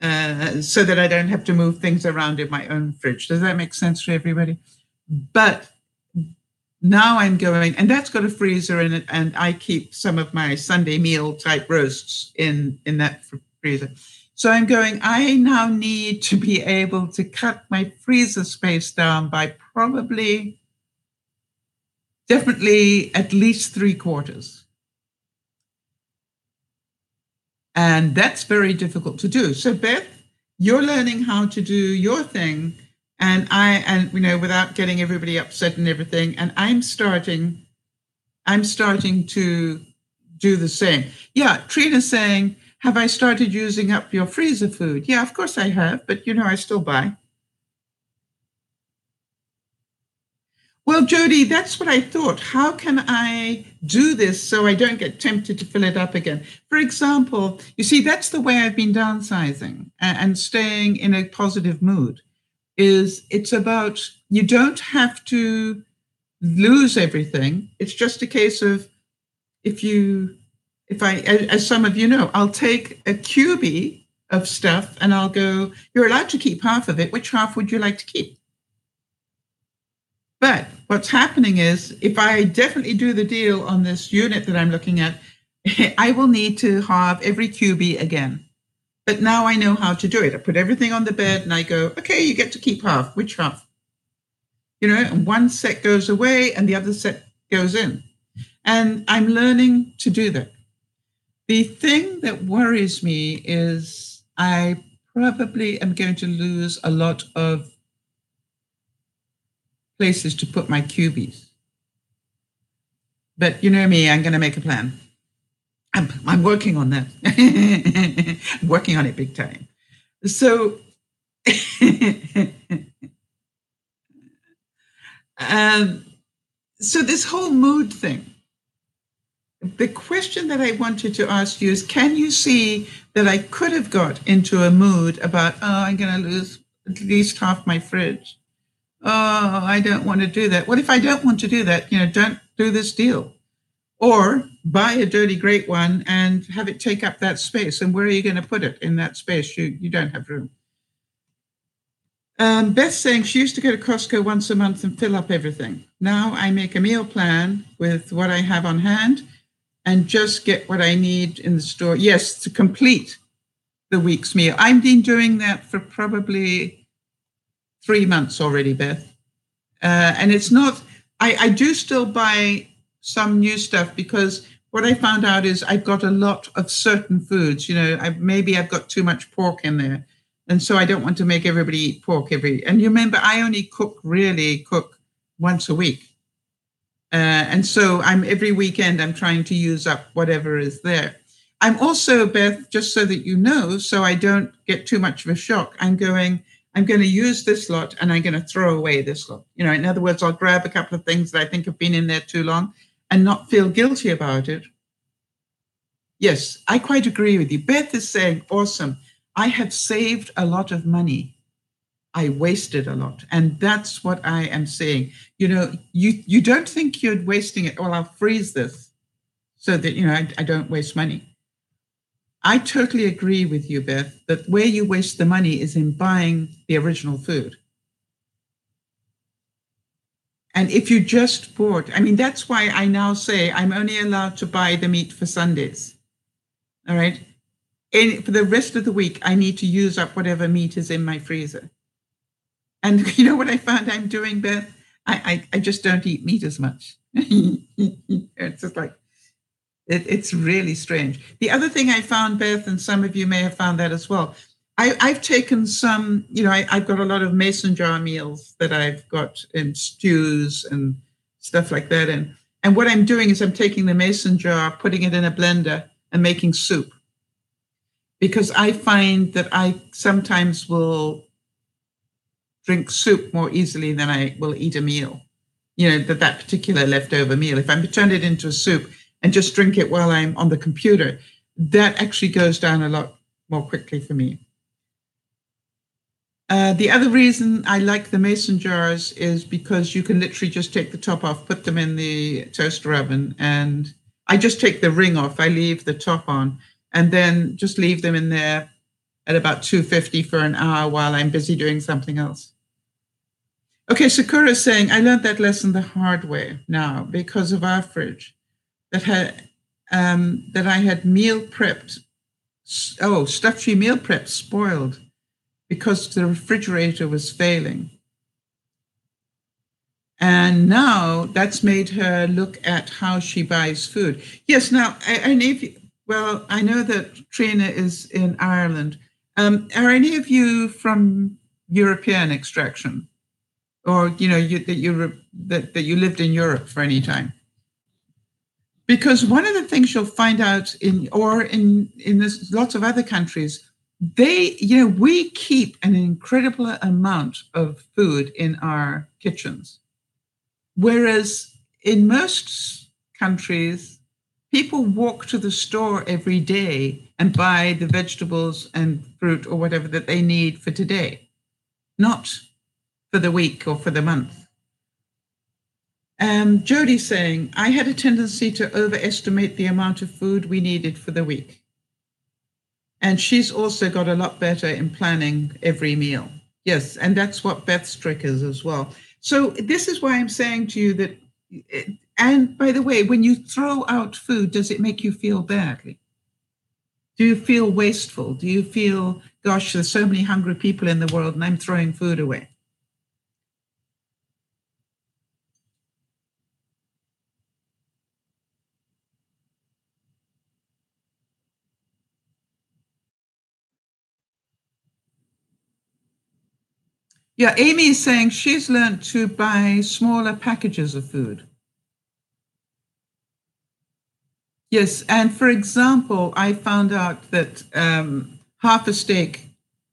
so that I don't have to move things around in my own fridge. Does that make sense for everybody? But now I'm going, and that's got a freezer in it, and I keep some of my Sunday meal type roasts in that freezer. So I'm going, I now need to be able to cut my freezer space down by definitely at least 3/4. And that's very difficult to do. So Beth, you're learning how to do your thing, and without getting everybody upset and everything. And I'm starting to do the same. Yeah, Trina's saying, have I started using up your freezer food? Yeah, of course I have, but I still buy. Well, Jody, that's what I thought. How can I do this so I don't get tempted to fill it up again? For example, you see, that's the way I've been downsizing and staying in a positive mood. It's about, you don't have to lose everything. It's just a case of, if I, as some of you know, I'll take a cubie of stuff and I'll go, you're allowed to keep half of it. Which half would you like to keep? But what's happening is, if I definitely do the deal on this unit that I'm looking at, I will need to halve every cubie again. But now I know how to do it. I put everything on the bed and I go, okay, you get to keep half. Which half? And one set goes away and the other set goes in. And I'm learning to do that. The thing that worries me is I probably am going to lose a lot of places to put my cubies. But you know me, I'm going to make a plan. I'm working on that. I'm working on it big time. So, so this whole mood thing, the question that I wanted to ask you is, can you see that I could have got into a mood about, I'm going to lose at least half my fridge? Oh, I don't want to do that. What if I don't want to do that? Don't do this deal. Or buy a dirty great one and have it take up that space. And where are you going to put it in that space? You don't have room. Beth's saying she used to go to Costco once a month and fill up everything. Now I make a meal plan with what I have on hand and just get what I need in the store. Yes, to complete the week's meal. I've been doing that for probably 3 months already, Beth. And it's not, I do still buy some new stuff, because what I found out is I've got a lot of certain foods. Maybe I've got too much pork in there. And so I don't want to make everybody eat pork and you remember, I only really cook once a week. And so every weekend I'm trying to use up whatever is there. I'm also, Beth, just so that you know, so I don't get too much of a shock, I'm going to use this lot and I'm going to throw away this lot. In other words, I'll grab a couple of things that I think have been in there too long and not feel guilty about it. Yes, I quite agree with you. Beth is saying, awesome. I have saved a lot of money. I wasted a lot. And that's what I am saying. You don't think you're wasting it. Well, I'll freeze this so that, I don't waste money. I totally agree with you, Beth, that where you waste the money is in buying the original food. And if you just bought, I mean, that's why I now say I'm only allowed to buy the meat for Sundays. All right. And for the rest of the week, I need to use up whatever meat is in my freezer. And you know what I found I'm doing, Beth? I just don't eat meat as much. It's just like, it's really strange. The other thing I found, Beth, and some of you may have found that as well, I've taken some, I've got a lot of mason jar meals that I've got in stews and stuff like that. And what I'm doing is I'm taking the mason jar, putting it in a blender and making soup. Because I find that I sometimes will drink soup more easily than I will eat a meal. That particular leftover meal. If I turn it into a soup and just drink it while I'm on the computer, that actually goes down a lot more quickly for me. The other reason I like the mason jars is because you can literally just take the top off, put them in the toaster oven, and I just take the ring off. I leave the top on and then just leave them in there at about 250 for an hour while I'm busy doing something else. Okay, Sakura is saying, I learned that lesson the hard way now because of our fridge that I had meal prepped. Oh, stuff she meal prepped spoiled because the refrigerator was failing. And now that's made her look at how she buys food. Yes, now, I know that Trina is in Ireland. Are any of you from European extraction? Or, that you lived in Europe for any time? Because one of the things you'll find out in this, lots of other countries, we keep an incredible amount of food in our kitchens. Whereas in most countries, people walk to the store every day and buy the vegetables and fruit or whatever that they need for today, not for the week or for the month. Jody's saying, I had a tendency to overestimate the amount of food we needed for the week. And she's also got a lot better in planning every meal. Yes, and that's what Beth's trick is as well. So this is why I'm saying to you that, and by the way, when you throw out food, does it make you feel badly? Do you feel wasteful? Do you feel, gosh, there's so many hungry people in the world and I'm throwing food away? Yeah, Amy is saying she's learned to buy smaller packages of food. Yes, and for example, I found out that half a steak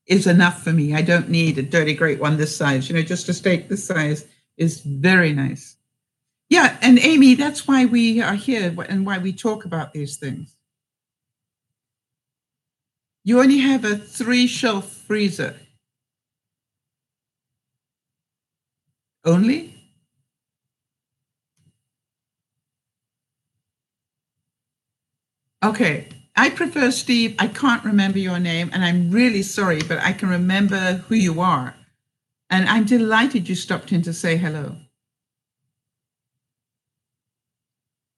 is enough for me. I don't need a dirty great one this size. Just a steak this size is very nice. Yeah, and Amy, that's why we are here and why we talk about these things. You only have a 3-shelf freezer. Only? Okay. I prefer Steve. I can't remember your name, and I'm really sorry, but I can remember who you are. And I'm delighted you stopped in to say hello.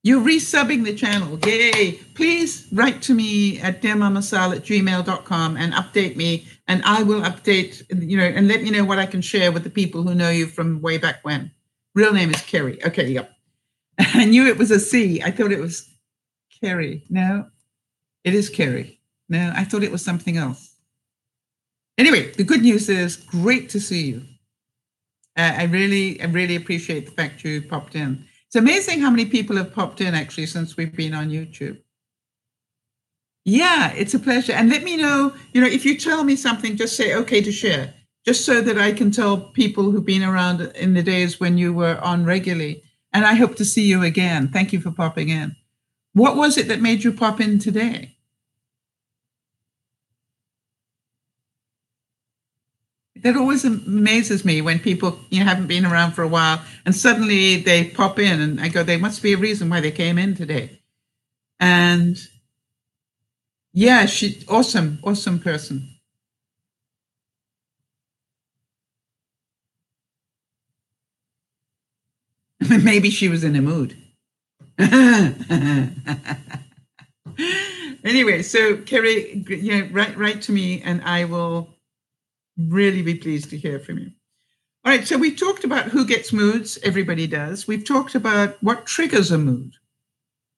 You're resubbing the channel. Yay. Please write to me at DearMamaSal@gmail.com and update me, and I will update, and let me know what I can share with the people who know you from way back when. Real name is Kerry. Okay, yep. I knew it was a C. I thought it was Kerry. No, it is Kerry. No, I thought it was something else. Anyway, the good news is great to see you. I really appreciate the fact you popped in. It's amazing how many people have popped in actually since we've been on YouTube. Yeah, it's a pleasure. And let me know, if you tell me something, just say okay to share, just so that I can tell people who've been around in the days when you were on regularly. And I hope to see you again. Thank you for popping in. What was it that made you pop in today? That always amazes me when people haven't been around for a while and suddenly they pop in, and I go, there must be a reason why they came in today. And yeah, she awesome person. Maybe she was in a mood. Anyway, so Kerry, write to me and I will really be pleased to hear from you. All right, so we talked about who gets moods. Everybody does. We've talked about what triggers a mood,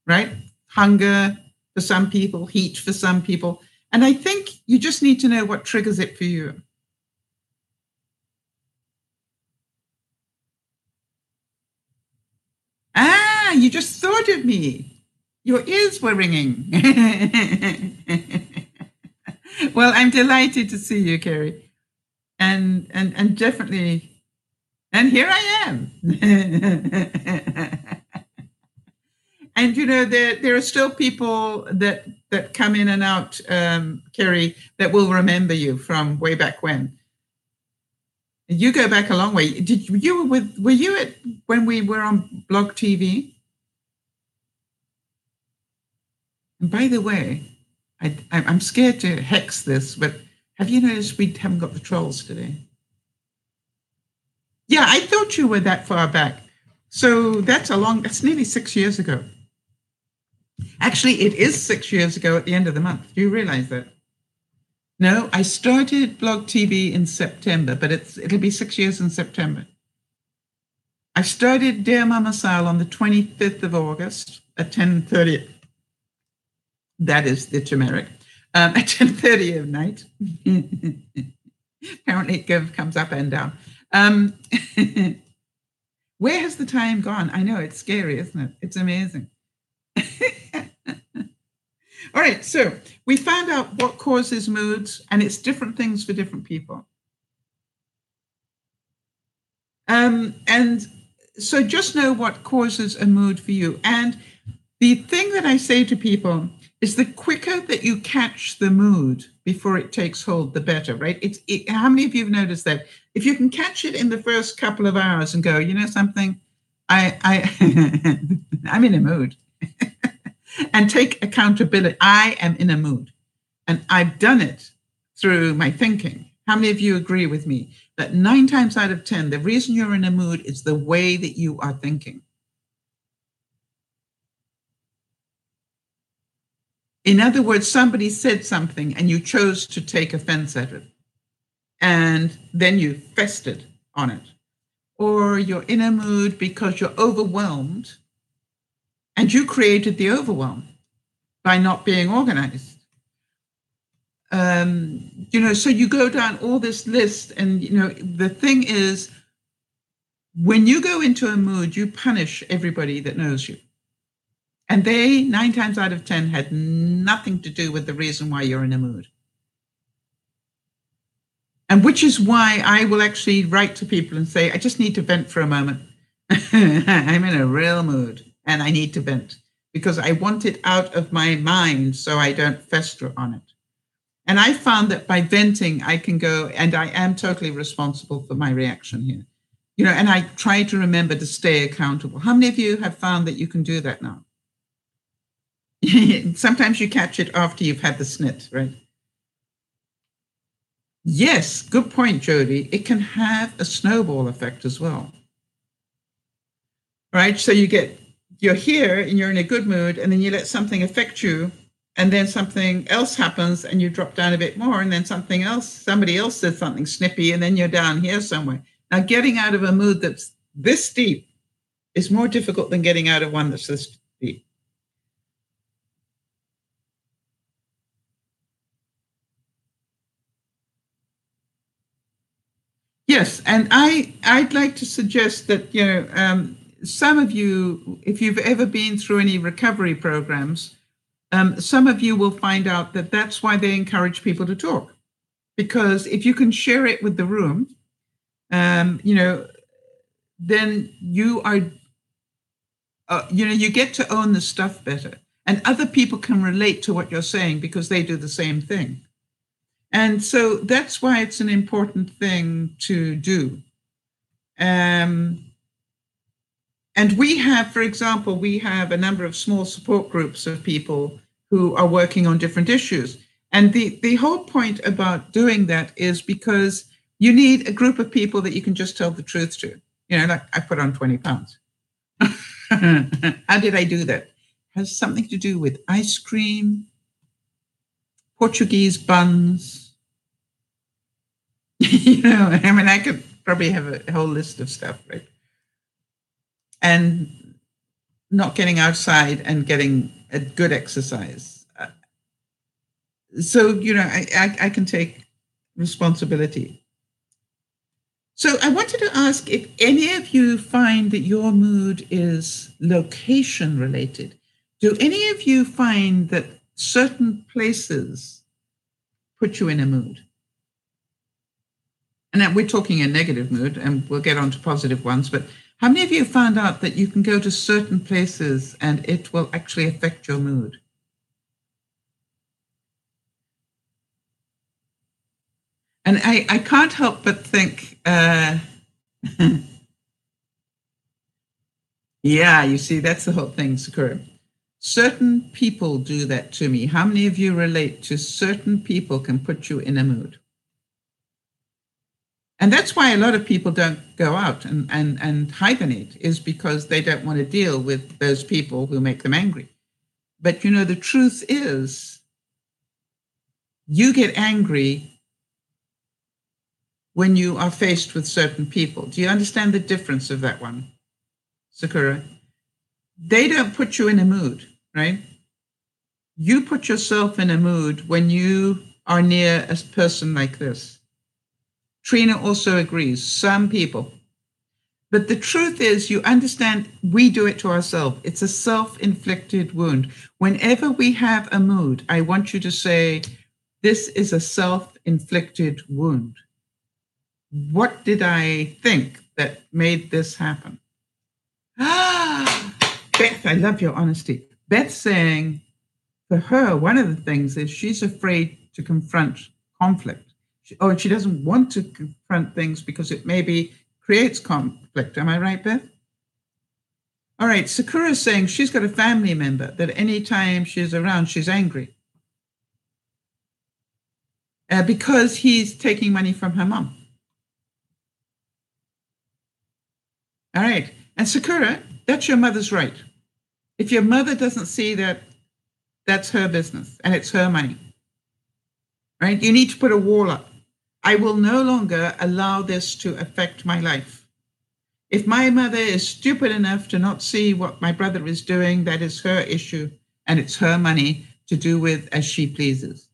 right? Hunger for some people, heat for some people. And I think you just need to know what triggers it for you. Ah, you just thought of me. Your ears were ringing. Well, I'm delighted to see you, Kerry. And definitely, and here I am. And there are still people that come in and out, Kerry, that will remember you from way back when. You go back a long way. Were you at when we were on Blog TV? And by the way, I'm scared to hex this, but have you noticed we haven't got the trolls today? Yeah, I thought you were that far back. So that's nearly 6 years ago. Actually, it is 6 years ago at the end of the month. Do you realize that? No, I started Blog TV in September, but it'll be 6 years in September. I started DearMamaSal on the 25th of August at 10:30. That is the turmeric. At 10:30 at night. Apparently it comes up and down. Where has the time gone? I know, it's scary, isn't it? It's amazing. All right, so we found out what causes moods, and it's different things for different people. And so just know what causes a mood for you. And the thing that I say to people is the quicker that you catch the mood before it takes hold, the better, right? How many of you have noticed that? If you can catch it in the first couple of hours and go, you know something, I'm in a mood. And take accountability. I am in a mood. And I've done it through my thinking. How many of you agree with me that 9 times out of 10, the reason you're in a mood is the way that you are thinking? In other words, somebody said something and you chose to take offense at it. And then you festered on it. Or you're in a mood because you're overwhelmed and you created the overwhelm by not being organized. So you go down all this list, and the thing is, when you go into a mood, you punish everybody that knows you. And they, 9 times out of 10, had nothing to do with the reason why you're in a mood. And which is why I will actually write to people and say, I just need to vent for a moment. I'm in a real mood and I need to vent because I want it out of my mind so I don't fester on it. And I found that by venting, I can go, and I am totally responsible for my reaction here. And I try to remember to stay accountable. How many of you have found that you can do that now? Sometimes you catch it after you've had the snit, right? Yes, good point, Jody. It can have a snowball effect as well. Right? So you're here and you're in a good mood, and then you let something affect you, and then something else happens and you drop down a bit more, and then somebody else says something snippy, and then you're down here somewhere. Now, getting out of a mood that's this deep is more difficult than getting out of one that's this deep. Yes, and I'd like to suggest that, some of you, if you've ever been through any recovery programs, some of you will find out that that's why they encourage people to talk. Because if you can share it with the room, then you are, you get to own the stuff better. And other people can relate to what you're saying because they do the same thing. And so that's why it's an important thing to do. And we have, for example, a number of small support groups of people who are working on different issues. And the whole point about doing that is because you need a group of people that you can just tell the truth to. Like, I put on 20 pounds. How did I do that? Has something to do with ice cream, Portuguese buns. I mean, I could probably have a whole list of stuff, right? And not getting outside and getting a good exercise. So, I can take responsibility. So I wanted to ask if any of you find that your mood is location related. Do any of you find that certain places put you in a mood? And that we're talking a negative mood, and we'll get on to positive ones, but how many of you found out that you can go to certain places and it will actually affect your mood? And I can't help but think, yeah, you see, that's the whole thing, Sakura. Certain people do that to me. How many of you relate to certain people can put you in a mood? And that's why a lot of people don't go out and hibernate, is because they don't want to deal with those people who make them angry. But the truth is, you get angry when you are faced with certain people. Do you understand the difference of that one, Sakura? They don't put you in a mood, right? You put yourself in a mood when you are near a person like this. Trina also agrees, some people. But the truth is, you understand, we do it to ourselves. It's a self-inflicted wound. Whenever we have a mood, I want you to say, this is a self-inflicted wound. What did I think that made this happen? Beth, I love your honesty. Beth saying, for her, one of the things is she's afraid to confront conflict. She doesn't want to confront things because it maybe creates conflict. Am I right, Beth? All right, Sakura is saying she's got a family member that anytime she's around, she's angry. Because he's taking money from her mom. All right, and Sakura, that's your mother's right. If your mother doesn't see that, that's her business and it's her money. Right? You need to put a wall up. I will no longer allow this to affect my life. If my mother is stupid enough to not see what my brother is doing, that is her issue, and it's her money to do with as she pleases.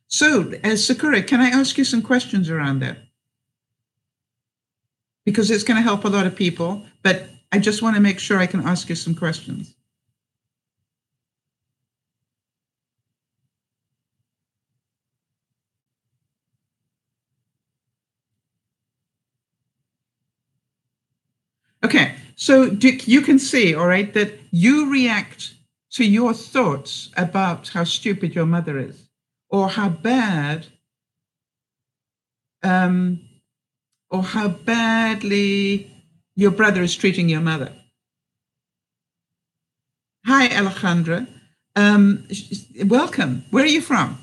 So, Sakura, can I ask you some questions around that? Because it's going to help a lot of people, but I just want to make sure I can ask you some questions. Okay, so Dick, you can see, all right, that you react to your thoughts about how stupid your mother is, or how badly your brother is treating your mother. Hi, Alejandra. Welcome. Where are you from?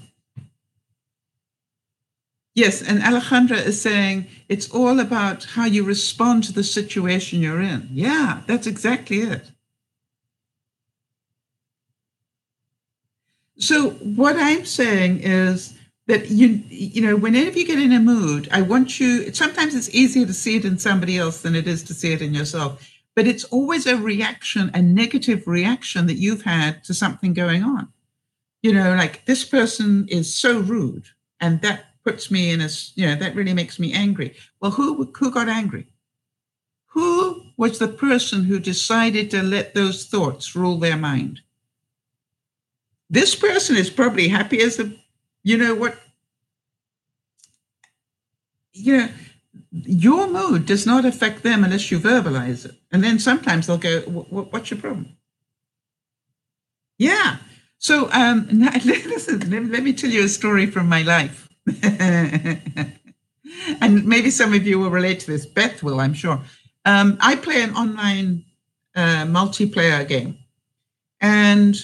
Yes, and Alejandra is saying it's all about how you respond to the situation you're in. Yeah, that's exactly it. So what I'm saying is that whenever you get in a mood, I want you, sometimes it's easier to see it in somebody else than it is to see it in yourself. But it's always a reaction, a negative reaction that you've had to something going on. Like this person is so rude, and that puts me in that really makes me angry. Well, who got angry? Who was the person who decided to let those thoughts rule their mind? This person is probably happy as your mood does not affect them unless you verbalize it. And then sometimes they'll go, what's your problem? Yeah. So listen, let me tell you a story from my life. And maybe some of you will relate to this. Beth will, I'm sure. I play an online multiplayer game. And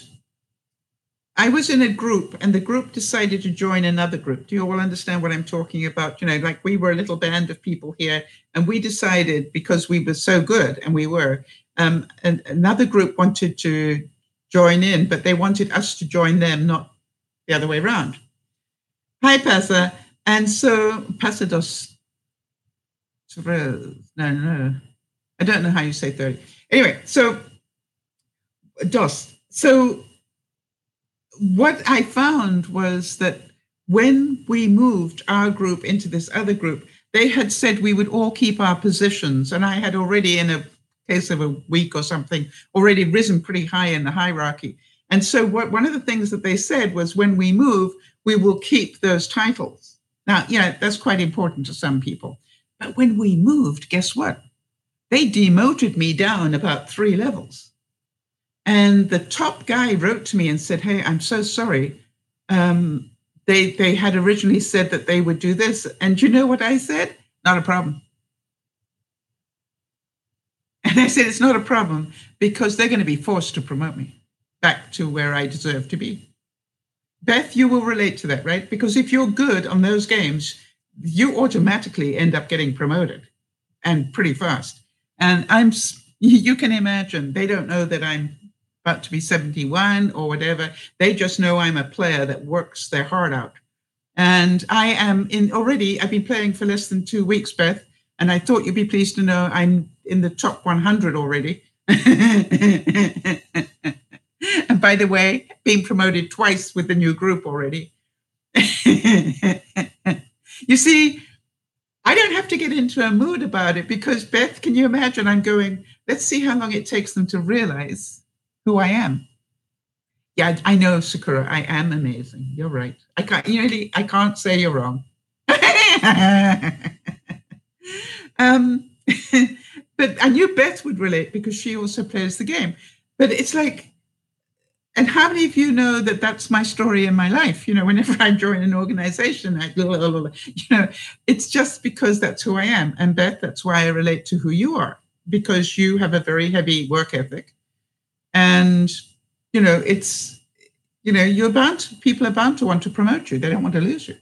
I was in a group, and the group decided to join another group. Do you all understand what I'm talking about? Like we were a little band of people here, and we decided, because we were so good, and we were, And another group wanted to join in, but they wanted us to join them, not the other way around. Hi, Pasa. And so, Pasa dos. No. I don't know how you say 30. Anyway, so, dos. So, what I found was that when we moved our group into this other group, they had said we would all keep our positions. And I had already, in a case of a week or something, already risen pretty high in the hierarchy. And so one of the things that they said was, when we move, we will keep those titles. Now, yeah, that's quite important to some people. But when we moved, guess what? They demoted me down about 3 levels. And the top guy wrote to me and said, hey, I'm so sorry. They had originally said that they would do this. And you know what I said? Not a problem. And I said, it's not a problem, because they're going to be forced to promote me back to where I deserve to be. Beth, you will relate to that, right? Because if you're good on those games, you automatically end up getting promoted, and pretty fast. And you can imagine, they don't know that I'm about to be 71 or whatever. They just know I'm a player that works their heart out. And I am I've been playing for less than 2 weeks, Beth, and I thought you'd be pleased to know I'm in the top 100 already. And by the way, being promoted twice with the new group already. You see, I don't have to get into a mood about it, because, Beth, can you imagine? I'm going, let's see how long it takes them to realize who I am. Yeah, I know, Sakura, I am amazing. You're right. I can't say you're wrong. But I knew Beth would relate, because she also plays the game. But it's like, and how many of you know that that's my story in my life? Whenever I join an organization, it's just because that's who I am. And Beth, that's why I relate to who you are, because you have a very heavy work ethic. And, people are bound to want to promote you. They don't want to lose you.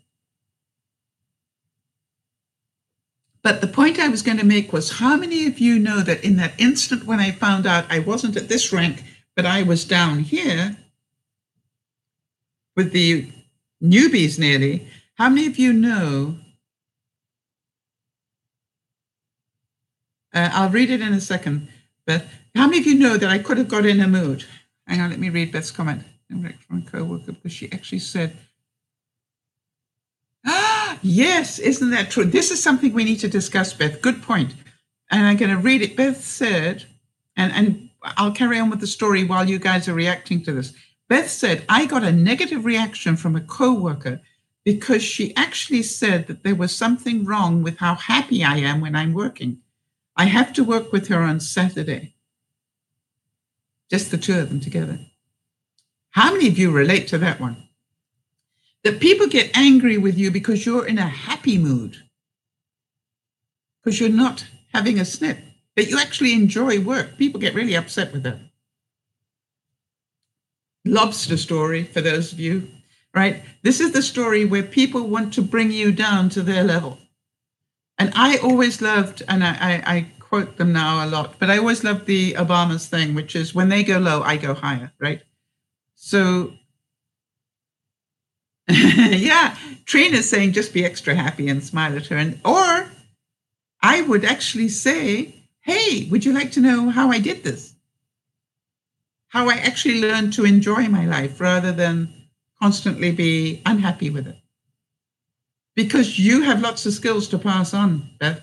But the point I was going to make was, how many of you know that in that instant when I found out I wasn't at this rank, but I was down here with the newbies nearly, how many of you know, I'll read it in a second, Beth, how many of you know that I could have got in a mood? Hang on, let me read Beth's comment from a co-worker, because she actually said, yes, isn't that true? This is something we need to discuss, Beth. Good point. And I'm going to read it. Beth said, and I'll carry on with the story while you guys are reacting to this. Beth said, I got a negative reaction from a co-worker because she actually said that there was something wrong with how happy I am when I'm working. I have to work with her on Saturday. Just the two of them together. How many of you relate to that one? That people get angry with you because you're in a happy mood, because you're not having a snip, that you actually enjoy work. People get really upset with that. Lobster story, for those of you, right? This is the story where people want to bring you down to their level. And I always loved, and I quote them now a lot, but I always loved the Obama's thing, which is, when they go low, I go higher, right? So yeah, Trina's saying just be extra happy and smile at her. Or I would actually say, hey, would you like to know how I did this? How I actually learned to enjoy my life rather than constantly be unhappy with it. Because you have lots of skills to pass on, Beth.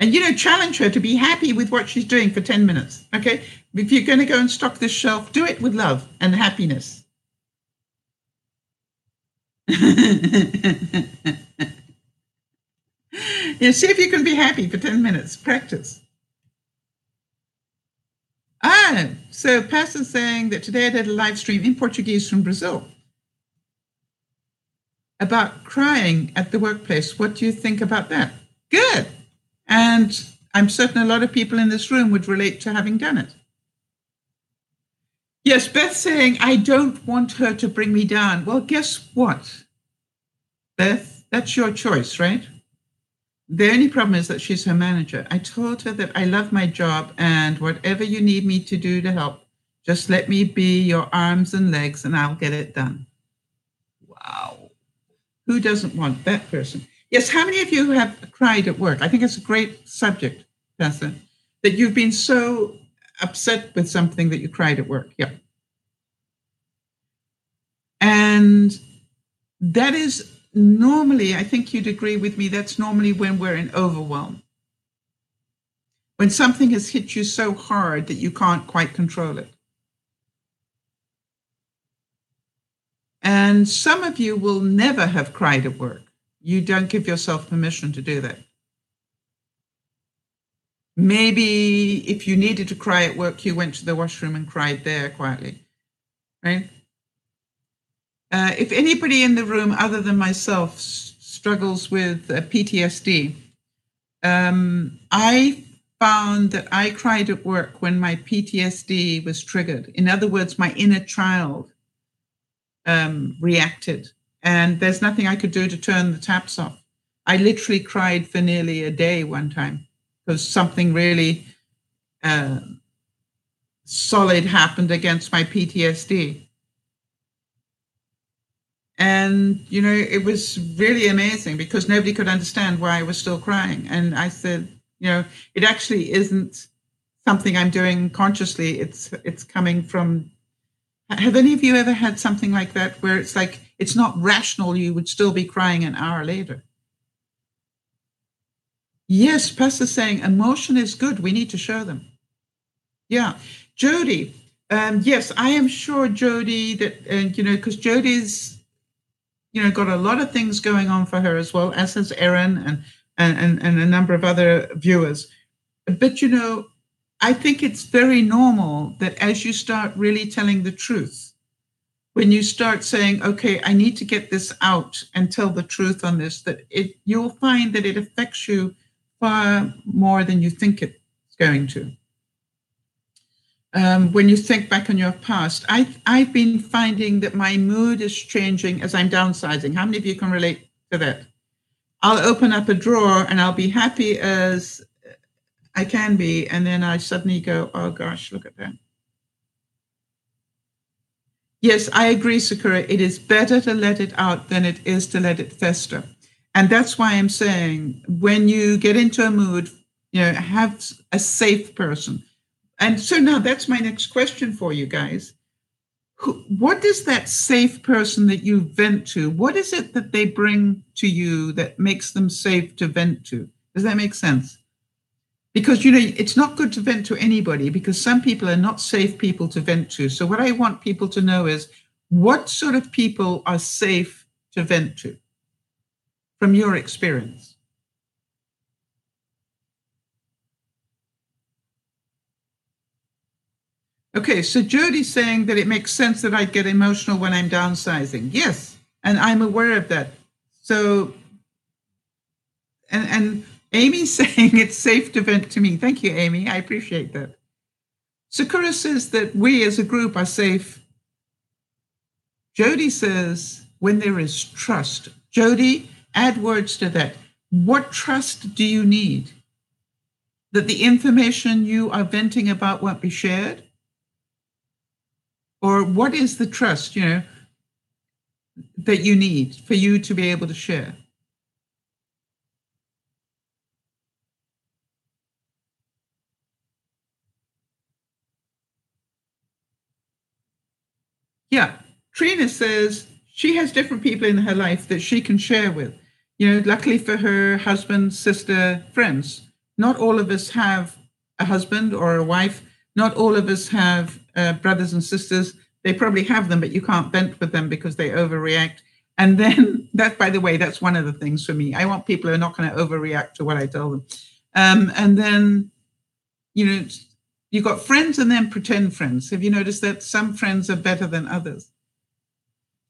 And, challenge her to be happy with what she's doing for 10 minutes, okay? If you're going to go and stock this shelf, do it with love and happiness. See if you can be happy for 10 minutes. Practice. So Pastor's saying that today I did a live stream in Portuguese from Brazil about crying at the workplace. What do you think about that? Good. And I'm certain a lot of people in this room would relate to having done it. Yes, Beth saying, I don't want her to bring me down. Well, guess what, Beth? That's your choice, right? The only problem is that she's her manager. I told her that I love my job and whatever you need me to do to help, just let me be your arms and legs and I'll get it done. Wow. Who doesn't want that person? Yes, how many of you have cried at work? I think it's a great subject, Tessa, that you've been so upset with something that you cried at work. Yeah. And that is normally, I think you'd agree with me, that's normally when we're in overwhelm. When something has hit you so hard that you can't quite control it. And some of you will never have cried at work. You don't give yourself permission to do that. Maybe if you needed to cry at work, you went to the washroom and cried there quietly, right? If anybody in the room other than myself struggles with PTSD, I found that I cried at work when my PTSD was triggered. In other words, my inner child reacted, and there's nothing I could do to turn the taps off. I literally cried for nearly a day one time because something really solid happened against my PTSD. And, you know, it was really amazing because nobody could understand why I was still crying. And I said, you know, it actually isn't something I'm doing consciously. It's coming from, have any of you ever had something like that where it's like, it's not rational, you would still be crying an hour later? Yes, Pastor's saying emotion is good. We need to show them. Yeah. Jody, yes, I am sure, Jody, that, you know, because Jody's, you know, got a lot of things going on for her as well, as has Erin and a number of other viewers. But, you know, I think it's very normal that as you start really telling the truth, when you start saying, okay, I need to get this out and tell the truth on this, that you'll find that it affects you far more than you think it's going to. When you think back on your past, I've been finding that my mood is changing as I'm downsizing. How many of you can relate to that? I'll open up a drawer and I'll be happy as I can be. And then I suddenly go, oh gosh, look at that. Yes, I agree, Sakura. It is better to let it out than it is to let it fester. And that's why I'm saying when you get into a mood, you know, have a safe person. And so now that's my next question for you guys. What is that safe person that you vent to? What is it that they bring to you that makes them safe to vent to? Does that make sense? Because, you know, it's not good to vent to anybody because some people are not safe people to vent to. So what I want people to know is what sort of people are safe to vent to from your experience? Okay, so Jody's saying that it makes sense that I get emotional when I'm downsizing. Yes, and I'm aware of that. So, and Amy's saying it's safe to vent to me. Thank you, Amy. I appreciate that. Sakura says that we as a group are safe. Jody says when there is trust. Jody, add words to that. What trust do you need? That the information you are venting about won't be shared? Or what is the trust, you know, that you need for you to be able to share? Yeah. Trina says she has different people in her life that she can share with. You know, luckily for her, husband, sister, friends. Not all of us have a husband or a wife. Not all of us have brothers and sisters. They probably have them, but you can't vent with them because they overreact. And then that, by the way, that's one of the things for me. I want people who are not going to overreact to what I tell them. And then, you know, you've got friends and then pretend friends. Have you noticed that some friends are better than others?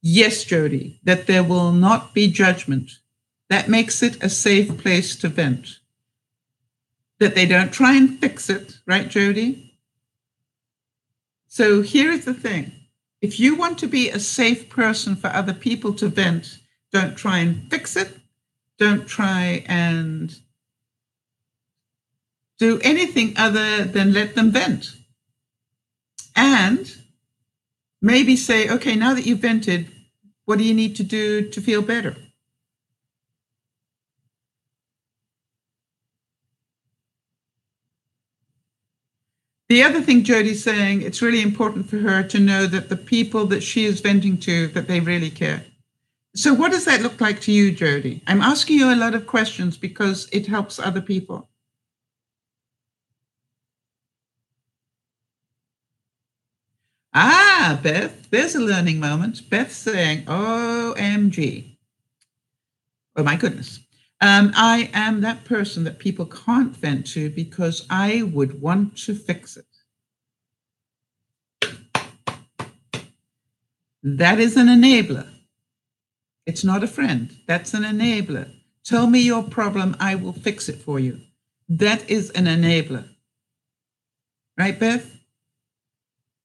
Yes, Jody, that there will not be judgment. That makes it a safe place to vent. That they don't try and fix it, right, Jody? So here's the thing. If you want to be a safe person for other people to vent, don't try and fix it. Don't try and do anything other than let them vent. And maybe say, okay, now that you've vented, what do you need to do to feel better? The other thing Jodi's saying, it's really important for her to know that the people that she is venting to, that they really care. So what does that look like to you, Jodi? I'm asking you a lot of questions because it helps other people. Ah, Beth, there's a learning moment. Beth saying, OMG. Oh my goodness. I am that person that people can't vent to because I would want to fix it. That is an enabler. It's not a friend. That's an enabler. Tell me your problem. I will fix it for you. That is an enabler. Right, Beth?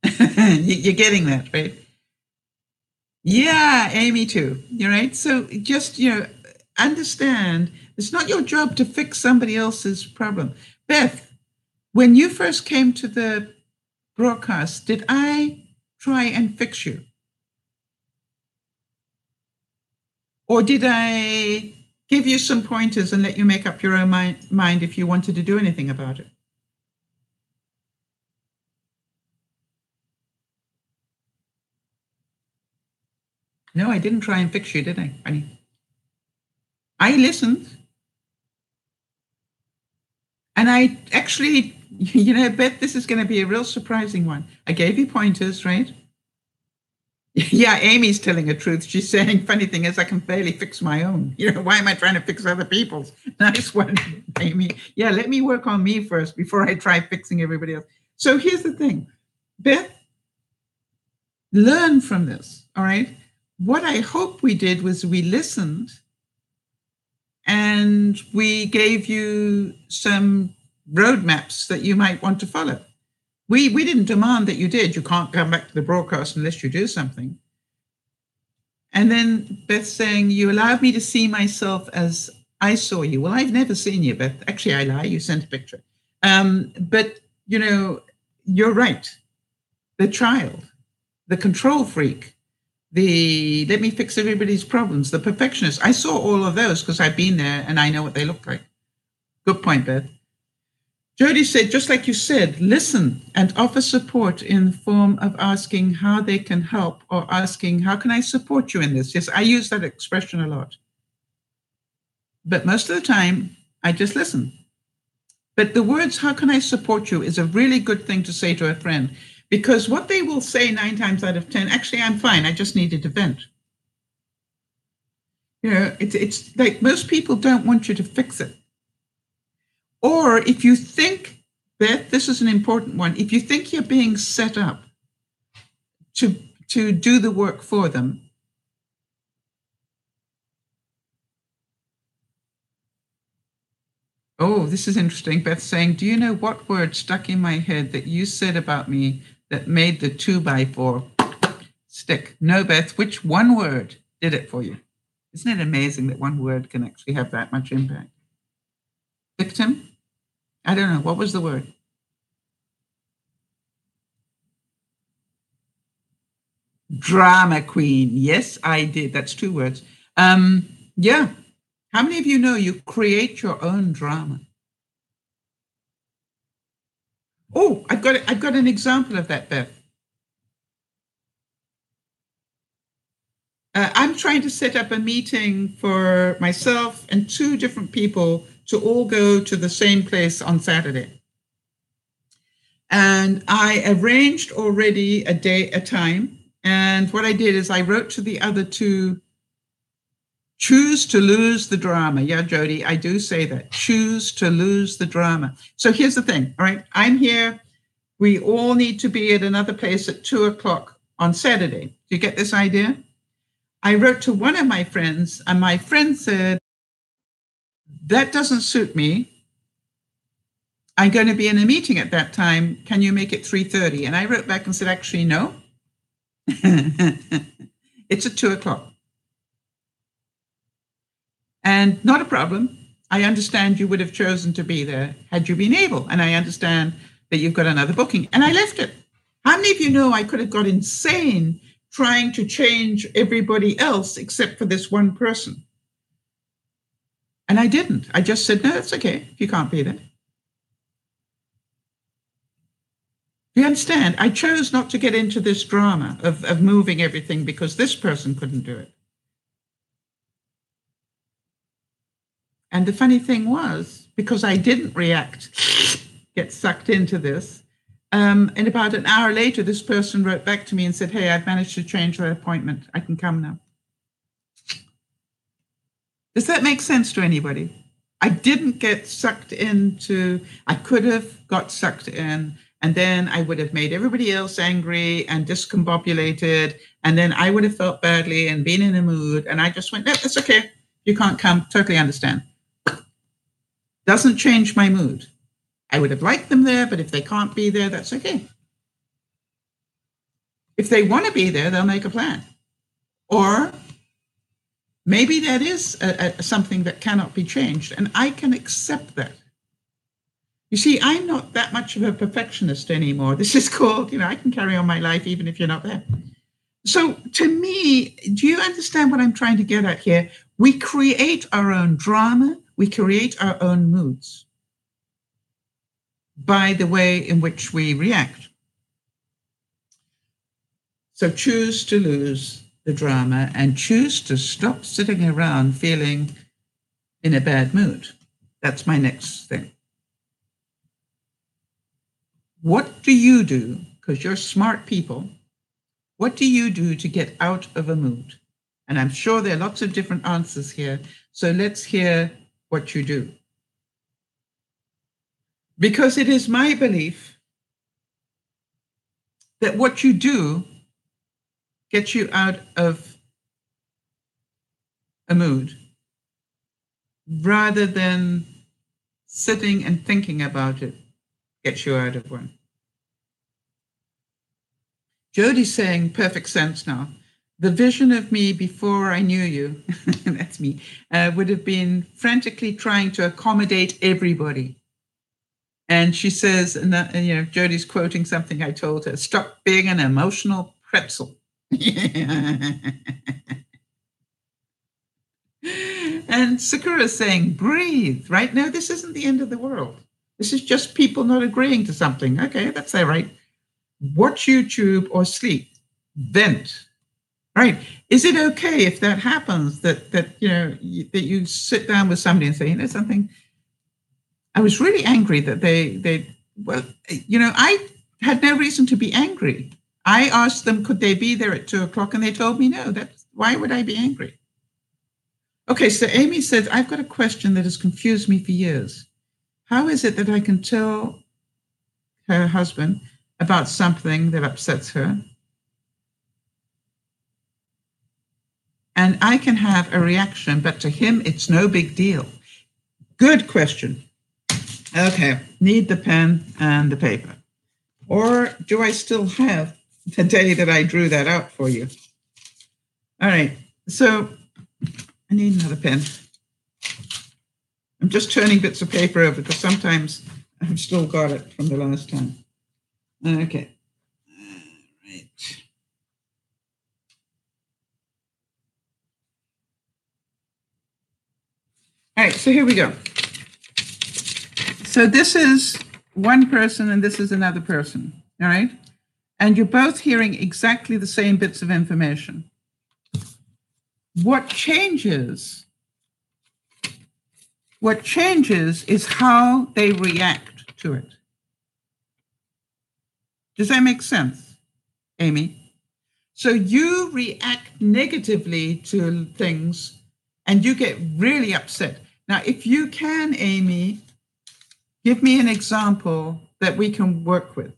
You're getting that, right? Yeah, Amy too. You're right. So just, understand it's not your job to fix somebody else's problem. Beth, when you first came to the broadcast, did I try and fix you? Or did I give you some pointers and let you make up your own mind if you wanted to do anything about it? No, I didn't try and fix you, did I, honey? I listened. And I actually, Beth, this is going to be a real surprising one. I gave you pointers, right? Yeah, Amy's telling the truth. She's saying, funny thing is, I can barely fix my own. Why am I trying to fix other people's? Nice one, Amy. Yeah, let me work on me first before I try fixing everybody else. So here's the thing, Beth, learn from this, all right? What I hope we did was we listened and we gave you some roadmaps that you might want to follow. We didn't demand that you did. You can't come back to the broadcast unless you do something. And then Beth saying, you allowed me to see myself as I saw you. Well, I've never seen you, Beth. Actually, I lie. You sent a picture. But, you're right. The child, the control freak, the let me fix everybody's problems, the perfectionist. I saw all of those because I've been there and I know what they look like. Good point, Beth. Jodi said, just like you said, listen and offer support in the form of asking how they can help or asking, how can I support you in this? Yes, I use that expression a lot. But most of the time, I just listen. But the words, how can I support you, is a really good thing to say to a friend, because what they will say 9 times out of 10, actually, I'm fine. I just needed to vent. It's like most people don't want you to fix it. Or if you think, Beth, this is an important one, if you think you're being set up to do the work for them, oh, this is interesting. Beth saying, do you know what word stuck in my head that you said about me that made the 2x4 stick? No, Beth, which one word did it for you? Isn't it amazing that one word can actually have that much impact? Victim? I don't know. What was the word? Drama queen. Yes, I did. That's 2 words. Yeah. How many of you know you create your own drama? Oh, I've got an example of that, Beth. I'm trying to set up a meeting for myself and 2 different people to all go to the same place on Saturday. And I arranged already a time. And what I did is I wrote to the other 2, choose to lose the drama. Yeah, Jodi, I do say that. Choose to lose the drama. So here's the thing, all right? I'm here. We all need to be at another place at 2:00 on Saturday. Do you get this idea? I wrote to one of my friends, and my friend said, that doesn't suit me. I'm going to be in a meeting at that time. Can you make it 3:30? And I wrote back and said, actually, no. It's at 2:00. And not a problem. I understand you would have chosen to be there had you been able. And I understand that you've got another booking. And I left it. How many of you know I could have got insane trying to change everybody else except for this one person? And I didn't. I just said, no, it's okay if you can't be there. You understand? I chose not to get into this drama of moving everything because this person couldn't do it. And the funny thing was, because I didn't get sucked into this, and about an hour later, this person wrote back to me and said, hey, I've managed to change their appointment. I can come now. Does that make sense to anybody? I didn't get sucked into, I could have got sucked in, and then I would have made everybody else angry and discombobulated, and then I would have felt badly and been in a mood, and I just went, no, that's okay. You can't come. Totally understand. Doesn't change my mood. I would have liked them there, but if they can't be there, that's okay. If they want to be there, they'll make a plan. Or maybe that is something that cannot be changed, and I can accept that. You see, I'm not that much of a perfectionist anymore. This is called, I can carry on my life even if you're not there. So to me, do you understand what I'm trying to get at here? We create our own drama. We create our own moods by the way in which we react. So choose to lose the drama and choose to stop sitting around feeling in a bad mood. That's my next thing. What do you do? Because you're smart people. What do you do to get out of a mood? And I'm sure there are lots of different answers here. So let's hear what you do. Because it is my belief that what you do gets you out of a mood rather than sitting and thinking about it gets you out of one. Jodi's saying, perfect sense now. The vision of me before I knew you, that's me, would have been frantically trying to accommodate everybody. And she says, Jodi's quoting something I told her, stop being an emotional pretzel. And Sakura's saying, breathe, right? No, this isn't the end of the world. This is just people not agreeing to something. Okay, that's all right. Watch YouTube or sleep. Vent. Right? Is it okay if that happens? That you sit down with somebody and say, something. I was really angry that I had no reason to be angry. I asked them, could they be there at 2:00? And they told me no. Why would I be angry? Okay, so Amy says, I've got a question that has confused me for years. How is it that I can tell her husband about something that upsets her, and I can have a reaction, but to him, it's no big deal? Good question. Okay, need the pen and the paper. Or do I still have the day that I drew that out for you? All right, so I need another pen. I'm just turning bits of paper over because sometimes I've still got it from the last time. Okay. All right. All right, so here we go. So this is one person and this is another person, all right? And you're both hearing exactly the same bits of information. What changes is how they react to it. Does that make sense, Amy? So you react negatively to things and you get really upset. Now, if you can, Amy, give me an example that we can work with.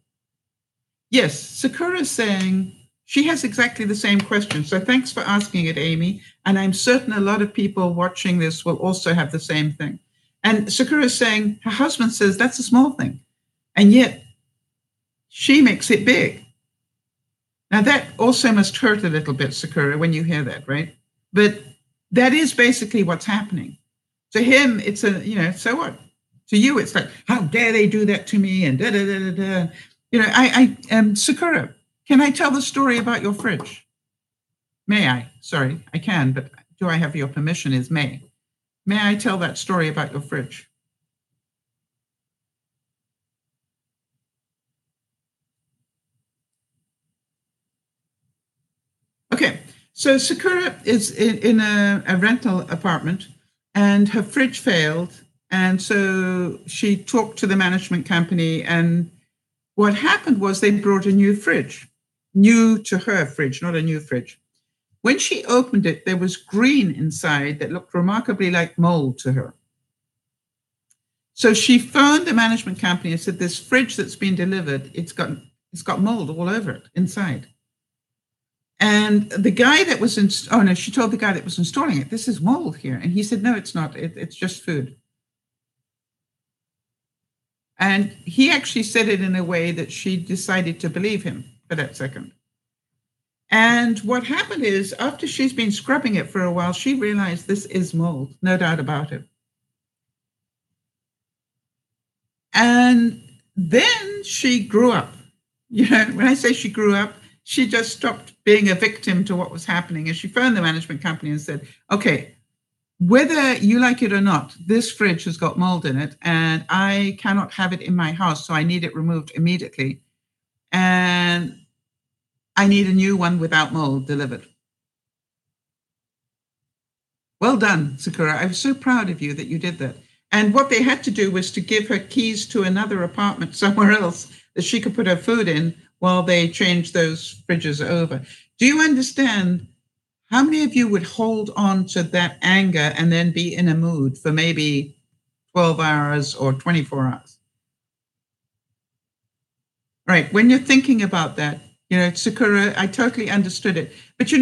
Yes, Sakura's saying she has exactly the same question. So thanks for asking it, Amy. And I'm certain a lot of people watching this will also have the same thing. And Sakura's saying her husband says that's a small thing. And yet she makes it big. Now that also must hurt a little bit, Sakura, when you hear that, right? But that is basically what's happening. To him, it's so what? To you, it's like, how dare they do that to me? And da da da da da. Sakura, can I tell the story about your fridge? May I? Sorry, I can, but do I have your permission? Is may. May I tell that story about your fridge? Okay, so Sakura is in a rental apartment and her fridge failed. And so she talked to the management company, and what happened was they brought a new fridge, new to her fridge, not a new fridge. When she opened it, there was green inside that looked remarkably like mold to her. So she phoned the management company and said, this fridge that's been delivered, it's got mold all over it inside. And the guy that was she told the guy that was installing it, this is mold here. And he said, no, it's not. It's just food. And he actually said it in a way that she decided to believe him for that second. And what happened is, after she's been scrubbing it for a while, she realized this is mold, no doubt about it. And then she grew up. When I say she grew up, she just stopped being a victim to what was happening. And she phoned the management company and said, okay, whether you like it or not, this fridge has got mold in it and I cannot have it in my house. So I need it removed immediately. And I need a new one without mold delivered. Well done, Sakura. I was so proud of you that you did that. And what they had to do was to give her keys to another apartment somewhere else that she could put her food in while they changed those fridges over. Do you understand? How many of you would hold on to that anger and then be in a mood for maybe 12 hours or 24 hours? Right. When you're thinking about that, Sakura, I totally understood it. But,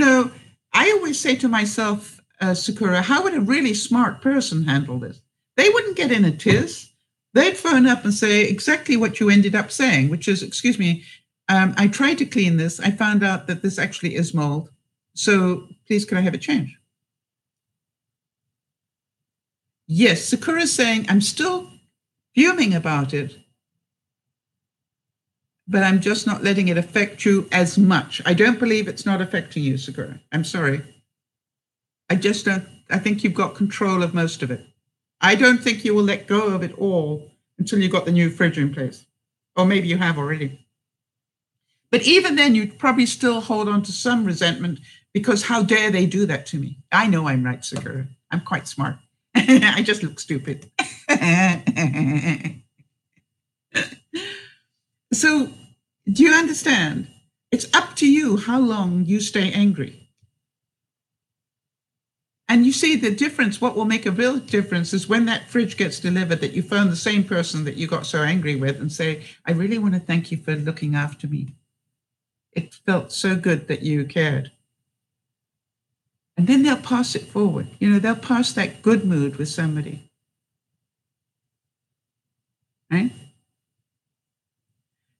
I always say to myself, Sakura, how would a really smart person handle this? They wouldn't get in a tiz. They'd phone up and say exactly what you ended up saying, which is, excuse me, I tried to clean this. I found out that this actually is mold. So please, could I have it changed? Yes, Sakura's saying, I'm still fuming about it, but I'm just not letting it affect you as much. I don't believe it's not affecting you, Sakura. I'm sorry. I just don't. I think you've got control of most of it. I don't think you will let go of it all until you've got the new fridge in place. Or maybe you have already. But even then, you'd probably still hold on to some resentment because how dare they do that to me? I know I'm right, Sakura. I'm quite smart. I just look stupid. So, do you understand? It's up to you how long you stay angry. And you see the difference, what will make a real difference is when that fridge gets delivered, that you phone the same person that you got so angry with and say, I really want to thank you for looking after me. It felt so good that you cared. And then they'll pass it forward. They'll pass that good mood with somebody. Right?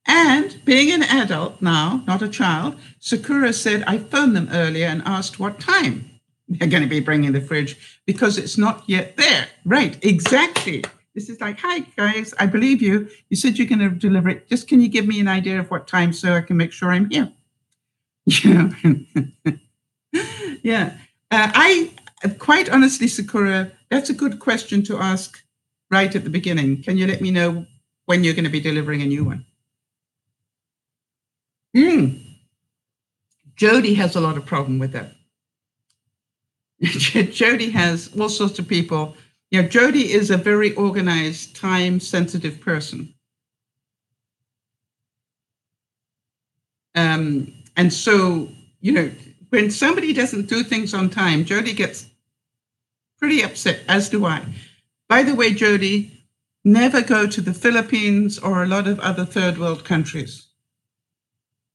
And being an adult now, not a child, Sakura said, I phoned them earlier and asked what time they're going to be bringing the fridge because it's not yet there. Right, exactly. This is like, hi, guys, I believe you. You said you're going to deliver it. Just can you give me an idea of what time so I can make sure I'm here? Yeah. I quite honestly, Sakura, that's a good question to ask right at the beginning. Can you let me know when you're going to be delivering a new one? Jody has a lot of problem with that. Jody has all sorts of people. Jody is a very organized, time-sensitive person. And so, when somebody doesn't do things on time, Jody gets pretty upset, as do I. By the way, Jody, never go to the Philippines or a lot of other third world countries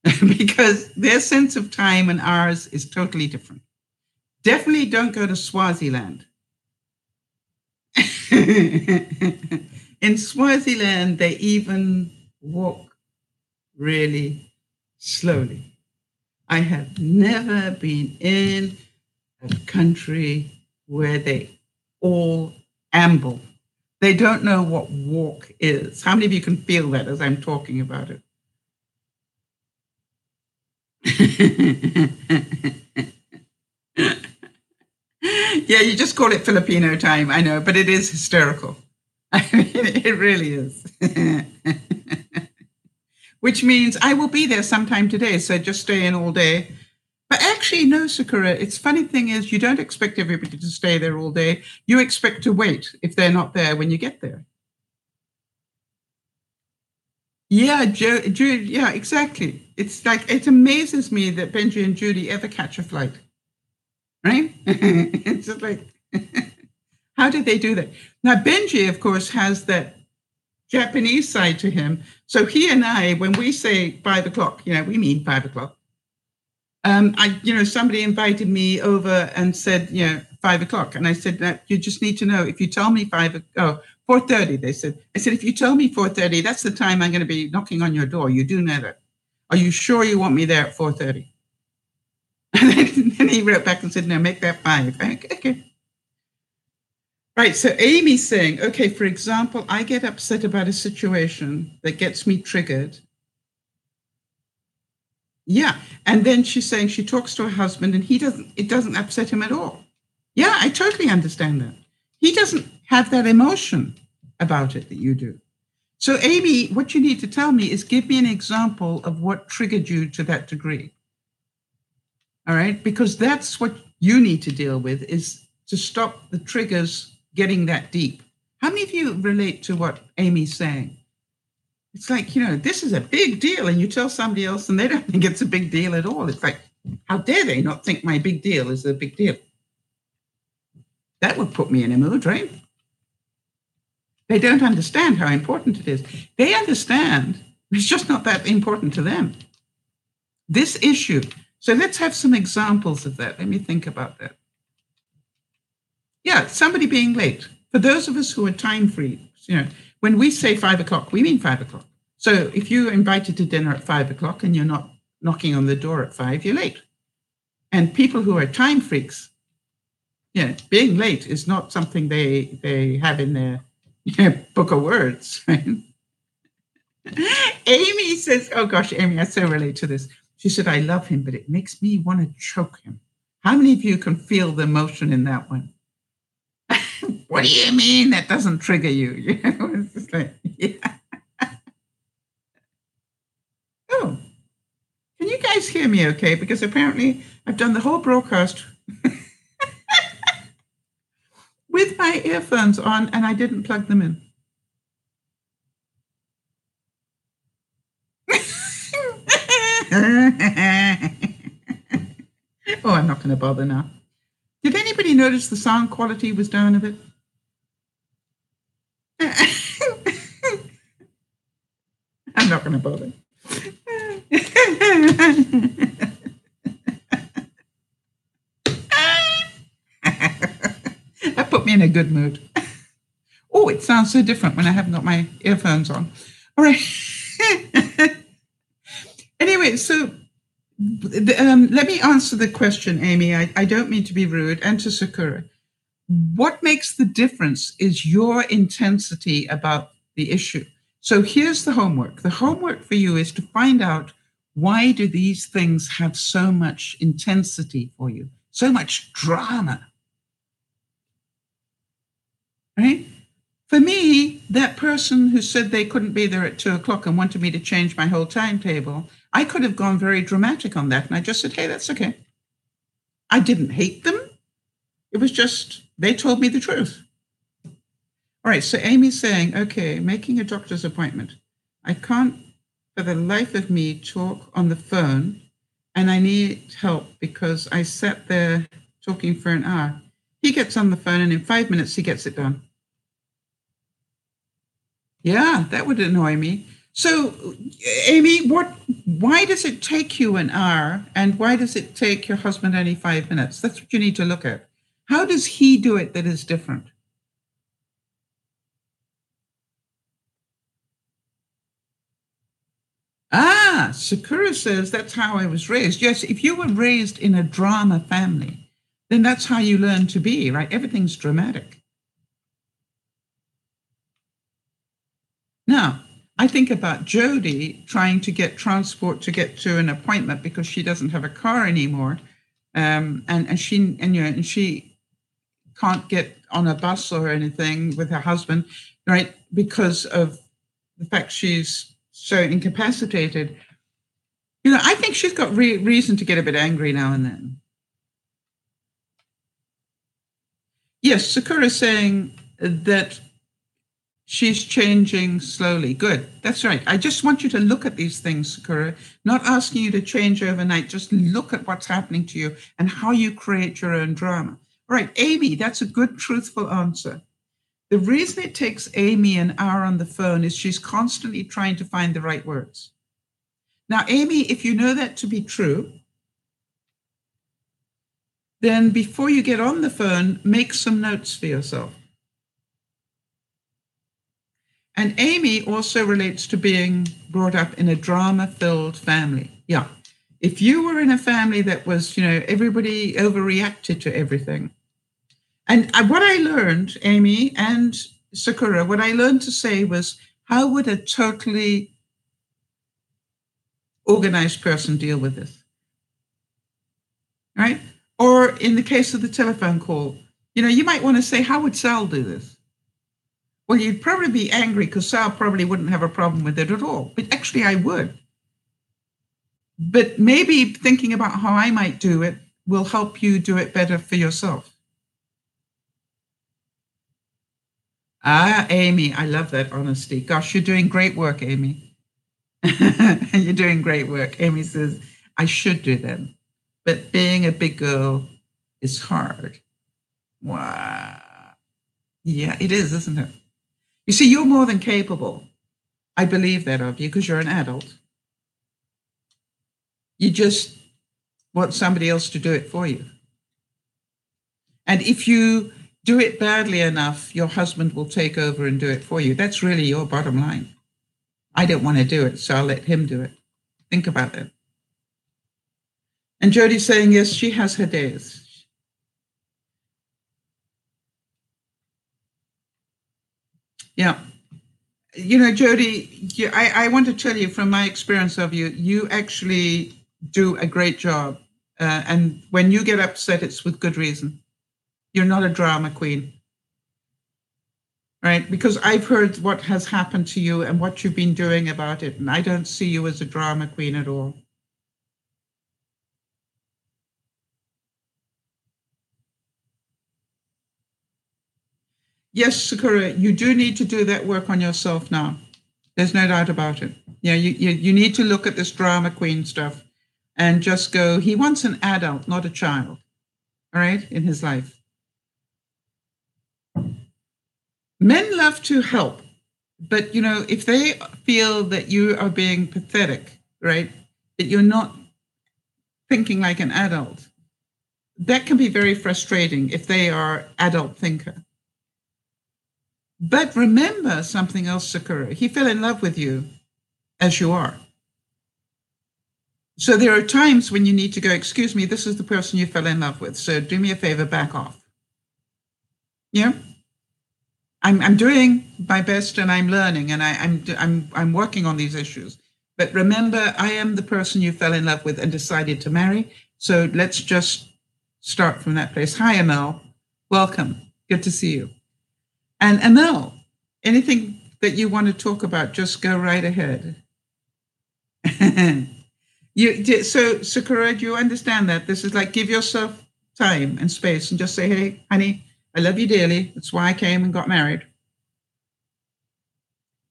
because their sense of time and ours is totally different. Definitely don't go to Swaziland. In Swaziland, they even walk really slowly. I have never been in a country where they all amble. They don't know what walk is. How many of you can feel that as I'm talking about it? Yeah, you just call it Filipino time, I know, but it is hysterical. I mean, it really is. Which means I will be there sometime today, so just stay in all day. But actually, no, Sakura, it's funny thing is you don't expect everybody to stay there all day. You expect to wait if they're not there when you get there. Yeah, yeah, exactly. It's like, it amazes me that Benji and Judy ever catch a flight, right? It's just like, how did they do that? Now, Benji, of course, has that Japanese side to him. So he and I, when we say 5 o'clock, we mean 5 o'clock. Somebody invited me over and said, 5 o'clock. And I said, that you just need to know, if you tell me 4:30, they said. I said, if you tell me 4:30, that's the time I'm going to be knocking on your door. You do know that. Are you sure you want me there at 4:30? And then he wrote back and said, no, make that 5. Okay. Right, so Amy's saying, okay, for example, I get upset about a situation that gets me triggered. Yeah, and then she's saying she talks to her husband and it doesn't upset him at all. Yeah, I totally understand that. He doesn't have that emotion about it that you do. So Amy, what you need to tell me is give me an example of what triggered you to that degree. All right, because that's what you need to deal with, is to stop the triggers getting that deep. How many of you relate to what Amy's saying? It's like, this is a big deal, and you tell somebody else and they don't think it's a big deal at all. It's like, how dare they not think my big deal is a big deal? That would put me in a mood, right? They don't understand how important it is. They understand, it's just not that important to them. This issue. So let's have some examples of that. Let me think about that. Yeah, somebody being late. For those of us who are time freaks, when we say 5 o'clock, we mean 5 o'clock. So if you're invited to dinner at 5 o'clock and you're not knocking on the door at 5, you're late. And people who are time freaks, being late is not something they have in their book of words, right? Amy says, oh gosh, Amy, I so relate to this. She said, I love him, but it makes me want to choke him. How many of you can feel the emotion in that one? What do you mean that doesn't trigger you? It's just like, yeah. Oh, can you guys hear me okay? Because apparently I've done the whole broadcast with my earphones on and I didn't plug them in. Oh, I'm not going to bother now. Did anybody notice the sound quality was down a bit? I'm not going to bother. That put me in a good mood. Oh, it sounds so different when I haven't got my earphones on. All right. Anyway, so let me answer the question, Amy. I don't mean to be rude, and to Sakura. What makes the difference is your intensity about the issue. So here's the homework. The homework for you is to find out, why do these things have so much intensity for you, so much drama? Right? For me, that person who said they couldn't be there at 2 o'clock and wanted me to change my whole timetable, I could have gone very dramatic on that. And I just said, hey, that's okay. I didn't hate them. It was just, they told me the truth. All right, so Amy's saying, okay, making a doctor's appointment. I can't for the life of me talk on the phone, and I need help because I sat there talking for an hour. He gets on the phone and in 5 minutes he gets it done. Yeah, that would annoy me. So, Amy, why does it take you an hour and why does it take your husband only 5 minutes? That's what you need to look at. How does he do it that is different? Sakura says that's how I was raised. Yes, if you were raised in a drama family, then that's how you learn to be, right? Everything's dramatic. I think about Jody trying to get transport to get to an appointment because she doesn't have a car anymore, and she can't get on a bus or anything with her husband, right? Because of the fact she's so incapacitated. I think she's got reason to get a bit angry now and then. Yes, Sakura's saying that she's changing slowly. Good. That's right. I just want you to look at these things, Sakura, not asking you to change overnight. Just look at what's happening to you and how you create your own drama. All right, Amy, that's a good, truthful answer. The reason it takes Amy an hour on the phone is she's constantly trying to find the right words. Now, Amy, if you know that to be true, then before you get on the phone, make some notes for yourself. And Amy also relates to being brought up in a drama-filled family. Yeah. If you were in a family that was, everybody overreacted to everything. And what I learned, Amy and Sakura, what I learned to say was, how would a totally organized person deal with this? Right? Or in the case of the telephone call, you might want to say, how would Sal do this? Well, you'd probably be angry because Sal probably wouldn't have a problem with it at all. But actually, I would. But maybe thinking about how I might do it will help you do it better for yourself. Amy, I love that honesty. Gosh, you're doing great work, Amy. You're doing great work. Amy says, I should do that. But being a big girl is hard. Wow. Yeah, it is, isn't it? You see, you're more than capable. I believe that of you because you're an adult. You just want somebody else to do it for you. And if you do it badly enough, your husband will take over and do it for you. That's really your bottom line. I don't want to do it, so I'll let him do it. Think about that. And Jody's saying, yes, she has her days. Yeah. Jody, I want to tell you from my experience of you, you actually do a great job. And when you get upset, it's with good reason. You're not a drama queen. Right? Because I've heard what has happened to you and what you've been doing about it. And I don't see you as a drama queen at all. Yes, Sakura, you do need to do that work on yourself now. There's no doubt about it. Yeah, you need to look at this drama queen stuff and just go, he wants an adult, not a child, all right, in his life. Men love to help, but, if they feel that you are being pathetic, right, that you're not thinking like an adult, that can be very frustrating if they are adult thinker. But remember something else, Sakura. He fell in love with you as you are. So there are times when you need to go, excuse me, this is the person you fell in love with. So do me a favor, back off. Yeah. I'm doing my best and I'm learning and I'm working on these issues. But remember, I am the person you fell in love with and decided to marry. So let's just start from that place. Hi, Amel. Welcome. Good to see you. And Amel, anything that you want to talk about, just go right ahead. So Sakura, do you understand that? This is like, give yourself time and space and just say, hey, honey, I love you dearly. That's why I came and got married.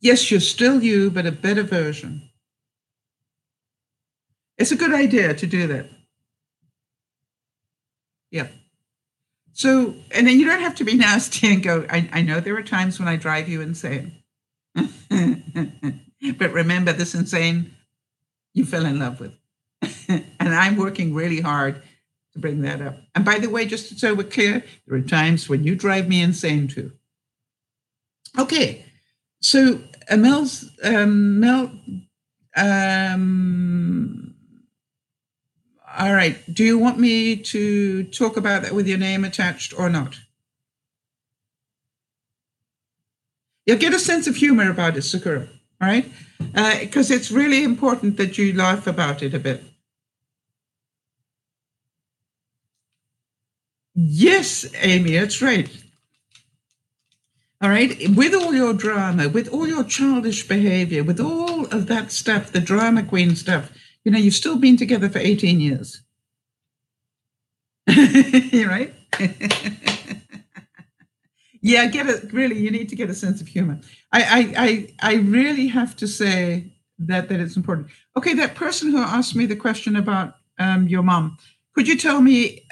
Yes, you're still you, but a better version. It's a good idea to do that. Yeah. So, and then you don't have to be nasty and go, I know there are times when I drive you insane. But remember, this insane you fell in love with. And I'm working really hard to bring that up. And by the way, just so we're clear, there are times when you drive me insane too. Okay, so Mel, all right. Do you want me to talk about that with your name attached or not? You'll get a sense of humor about it, Sakura. all right? Because it's really important that you laugh about it a bit. Yes, Amy, that's right. All right, with all your drama, with all your childish behavior, with all of that stuff, the drama queen stuff, you've still been together for 18 years. Right? Yeah, you need to get a sense of humor. I really have to say that it's important. Okay, that person who asked me the question about your mom, could you tell me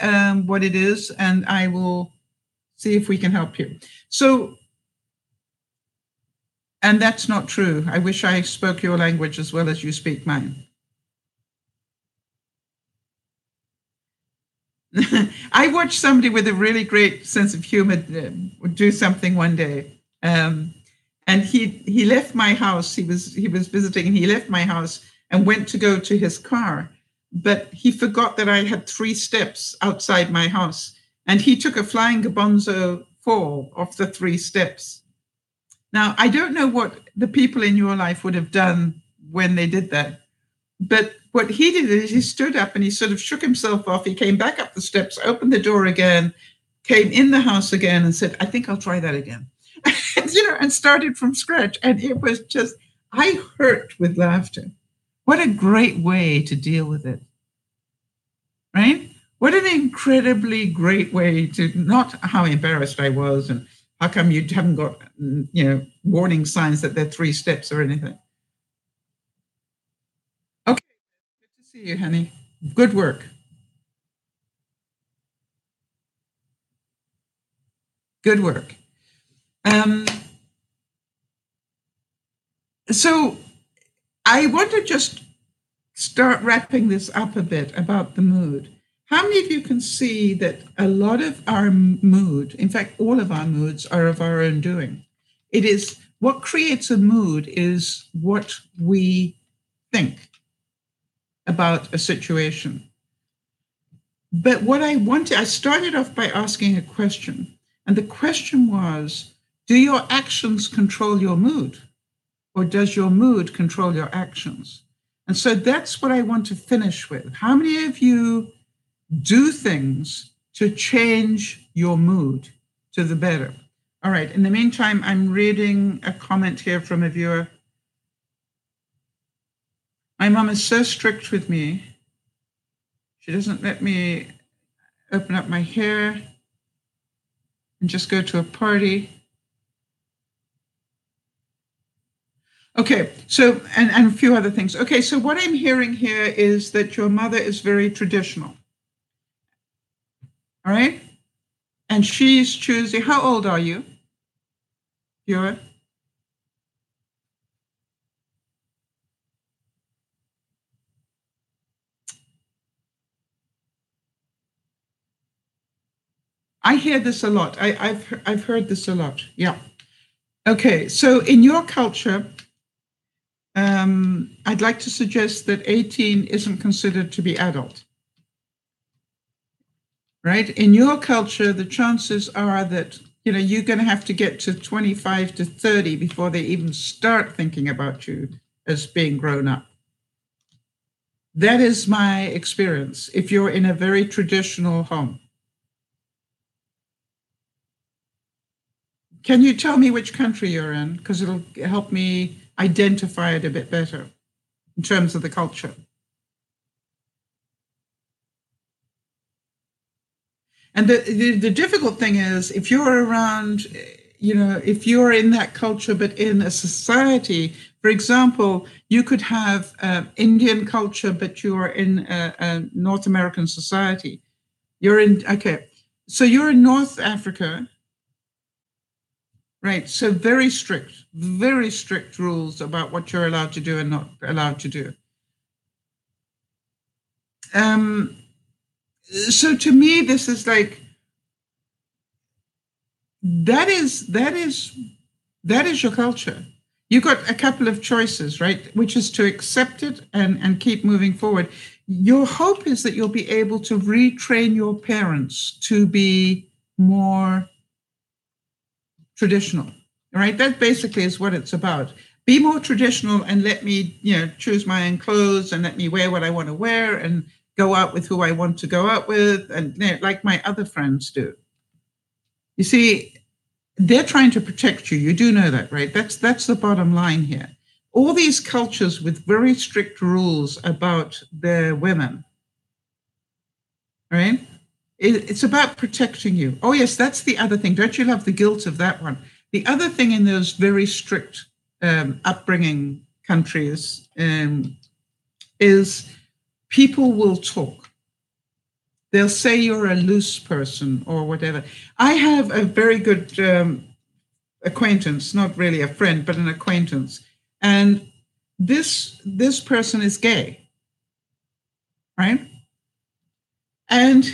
what it is, and I will see if we can help you. So, and that's not true. I wish I spoke your language as well as you speak mine. I watched somebody with a really great sense of humor do something one day. And he left my house. He was visiting, and he left my house and went to go to his car, but he forgot that I had 3 steps outside my house, and he took a flying gabonzo fall off the 3 steps. Now, I don't know what the people in your life would have done when they did that, but what he did is he stood up and he sort of shook himself off. He came back up the steps, opened the door again, came in the house again, and said, I think I'll try that again. And started from scratch. And it was just, I hurt with laughter. What a great way to deal with it, right? What an incredibly great way to, not how embarrassed I was and how come you haven't got, warning signs that there are 3 steps or anything. Okay, good to see you, honey. Good work. Good work. So I want to just start wrapping this up a bit about the mood. How many of you can see that a lot of our mood, in fact, all of our moods, are of our own doing? It is what creates a mood is what we think about a situation. But what I started off by asking a question, and the question was, do your actions control your mood, or does your mood control your actions? And so that's what I want to finish with. How many of you do things to change your mood to the better? All right. In the meantime, I'm reading a comment here from a viewer. My mom is so strict with me. She doesn't let me open up my hair and just go to a party. Okay, so, and a few other things. Okay, so what I'm hearing here is that your mother is very traditional. All right? And she's choosing, how old are you? You're? I hear this a lot. I've heard this a lot. Yeah. Okay, so in your culture, I'd like to suggest that 18 isn't considered to be adult. Right? In your culture, the chances are that you're going to have to get to 25 to 30 before they even start thinking about you as being grown up. That is my experience if you're in a very traditional home. Can you tell me which country you're in? Because it'll help me identify it a bit better in terms of the culture. And the difficult thing is if you're around, if you're in that culture, but in a society, for example, you could have Indian culture, but you're in a North American society. So you're in North Africa, right? So very strict rules about what you're allowed to do and not allowed to do. So to me, this is like, that is your culture. You got a couple of choices, right? Which is to accept it and keep moving forward. Your hope is that you'll be able to retrain your parents to be more traditional, right? That basically is what it's about. Be more traditional and let me, choose my own clothes and let me wear what I want to wear and go out with who I want to go out with, and like my other friends do. You see, they're trying to protect you. You do know that, right? That's the bottom line here. All these cultures with very strict rules about their women, right? It's about protecting you. Oh, yes, that's the other thing. Don't you love the guilt of that one? The other thing in those very strict upbringing countries is people will talk. They'll say you're a loose person or whatever. I have a very good acquaintance, not really a friend, but an acquaintance. And this person is gay, right? And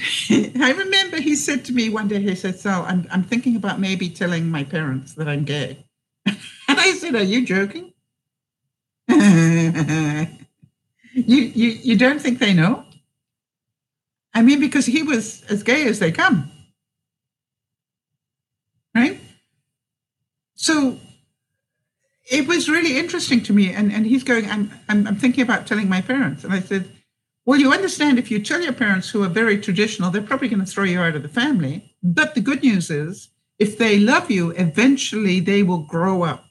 I remember he said to me one day, he said, "Sal, I'm thinking about maybe telling my parents that I'm gay." And I said, "Are you joking? You don't think they know?" I mean, because he was as gay as they come, right? So it was really interesting to me. And he's going, I'm thinking about telling my parents. And I said, well, you understand, if you tell your parents, who are very traditional, they're probably going to throw you out of the family. But the good news is, if they love you, eventually they will grow up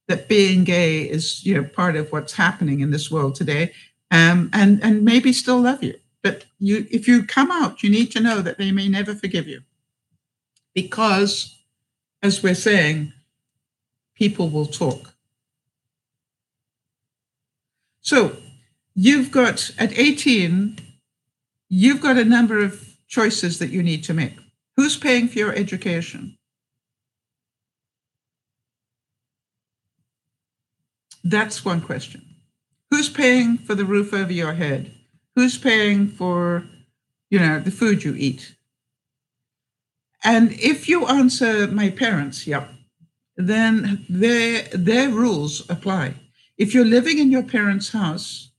that being gay is, part of what's happening in this world today, and maybe still love you. But if you come out, you need to know that they may never forgive you, because, as we're saying, people will talk. So you've got, at 18, you've got a number of choices that you need to make. Who's paying for your education? That's one question. Who's paying for the roof over your head? Who's paying for, the food you eat? And if you answer my parents, yep, then their rules apply. If you're living in your parents' house,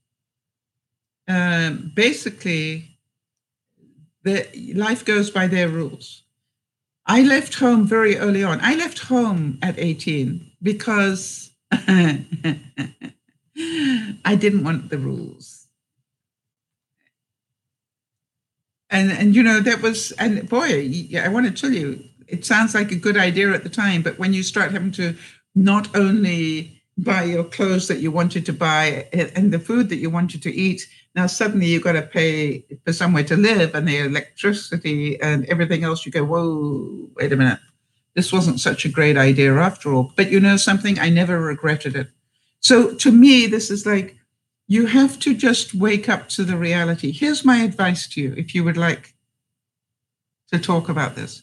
basically, life goes by their rules. I left home very early on. I left home at 18 because I didn't want the rules. And that was, and boy, I want to tell you, it sounds like a good idea at the time, but when you start having to not only buy your clothes that you wanted to buy and the food that you wanted to eat, now suddenly you've got to pay for somewhere to live and the electricity and everything else. You go, whoa, wait a minute. This wasn't such a great idea after all. But you know something? I never regretted it. So to me, this is like, you have to just wake up to the reality. Here's my advice to you, if you would like to talk about this.